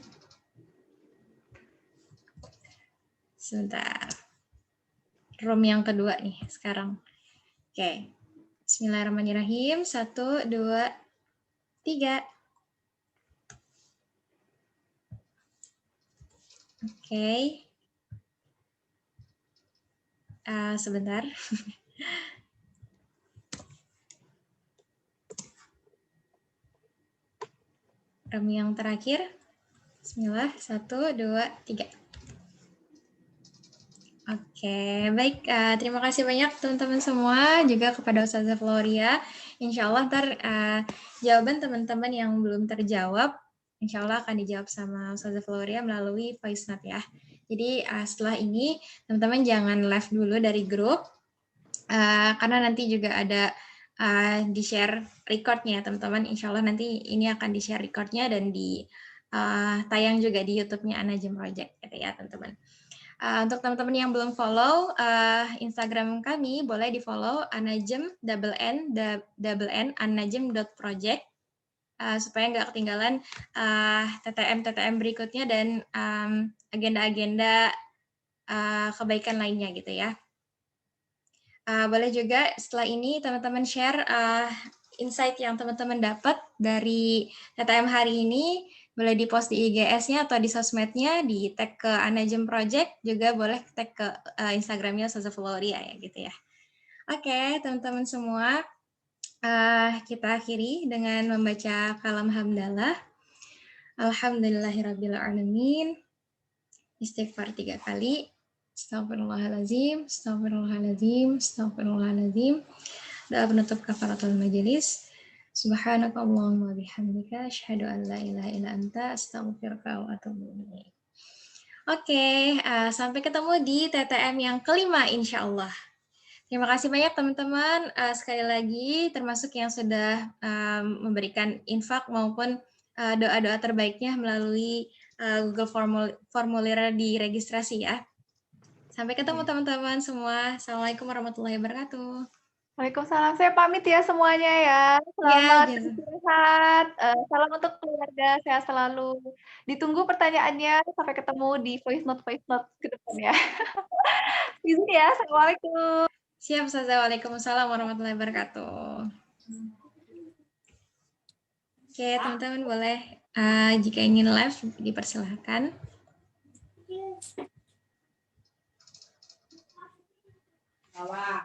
Sebentar. Room yang kedua nih sekarang. Oke. Bismillahirrahmanirrahim. 1, 2, 3. Oke. Sebentar. Room yang terakhir. Bismillah. 1, 2, 3. Oke, baik. Terima kasih banyak teman-teman semua, juga kepada Ustazah Flauria. Insya Allah ntar jawaban teman-teman yang belum terjawab, insya Allah akan dijawab sama Ustazah Flauria melalui voice note ya. Jadi setelah ini teman-teman jangan live dulu dari grup, karena nanti juga ada di-share recordnya teman-teman. Insya Allah nanti ini akan di-share recordnya dan tayang juga di YouTube-nya An-Najm Project gitu ya teman-teman. Untuk teman-teman yang belum follow Instagram kami, boleh di-follow An-Najm An-Najm.project supaya nggak ketinggalan TTM berikutnya dan agenda-agenda kebaikan lainnya gitu ya. boleh juga setelah ini teman-teman share insight yang teman-teman dapat dari TTM hari ini, boleh di-post di IGS-nya atau di sosmednya, di tag ke Anajem Project, juga boleh tag ke Instagramnya Ustazah Floria ya gitu ya. Oke, teman-teman semua, kita akhiri dengan membaca kalam hamdalah. Alhamdulillahirrabbilalamin. Istighfar 3 kali. Astagfirullahaladzim, astagfirullahaladzim, astagfirullahaladzim. Doa penutup kafaratul majelis. Subhanaka Allahumma bihamdika asyhadu an la ilaha illa anta astaghfiruka wa atubu ilaik. Oke, sampai ketemu di TTM yang kelima insya Allah. Terima kasih banyak teman-teman, sekali lagi termasuk yang sudah memberikan infak maupun doa-doa terbaiknya melalui Google formulir di registrasi ya. Sampai ketemu teman-teman semua. Assalamualaikum warahmatullahi wabarakatuh. Waalaikumsalam. Saya pamit ya semuanya ya. Selamat istirahat. Salam untuk keluarga. Sehat selalu. Ditunggu pertanyaannya. Sampai ketemu di voice note ke depan ya. Izin ya. Assalamualaikum. Siap, Ustazah. Waalaikumsalam warahmatullahi wabarakatuh. Oke, teman-teman boleh jika ingin live dipersilahkan. Bawah.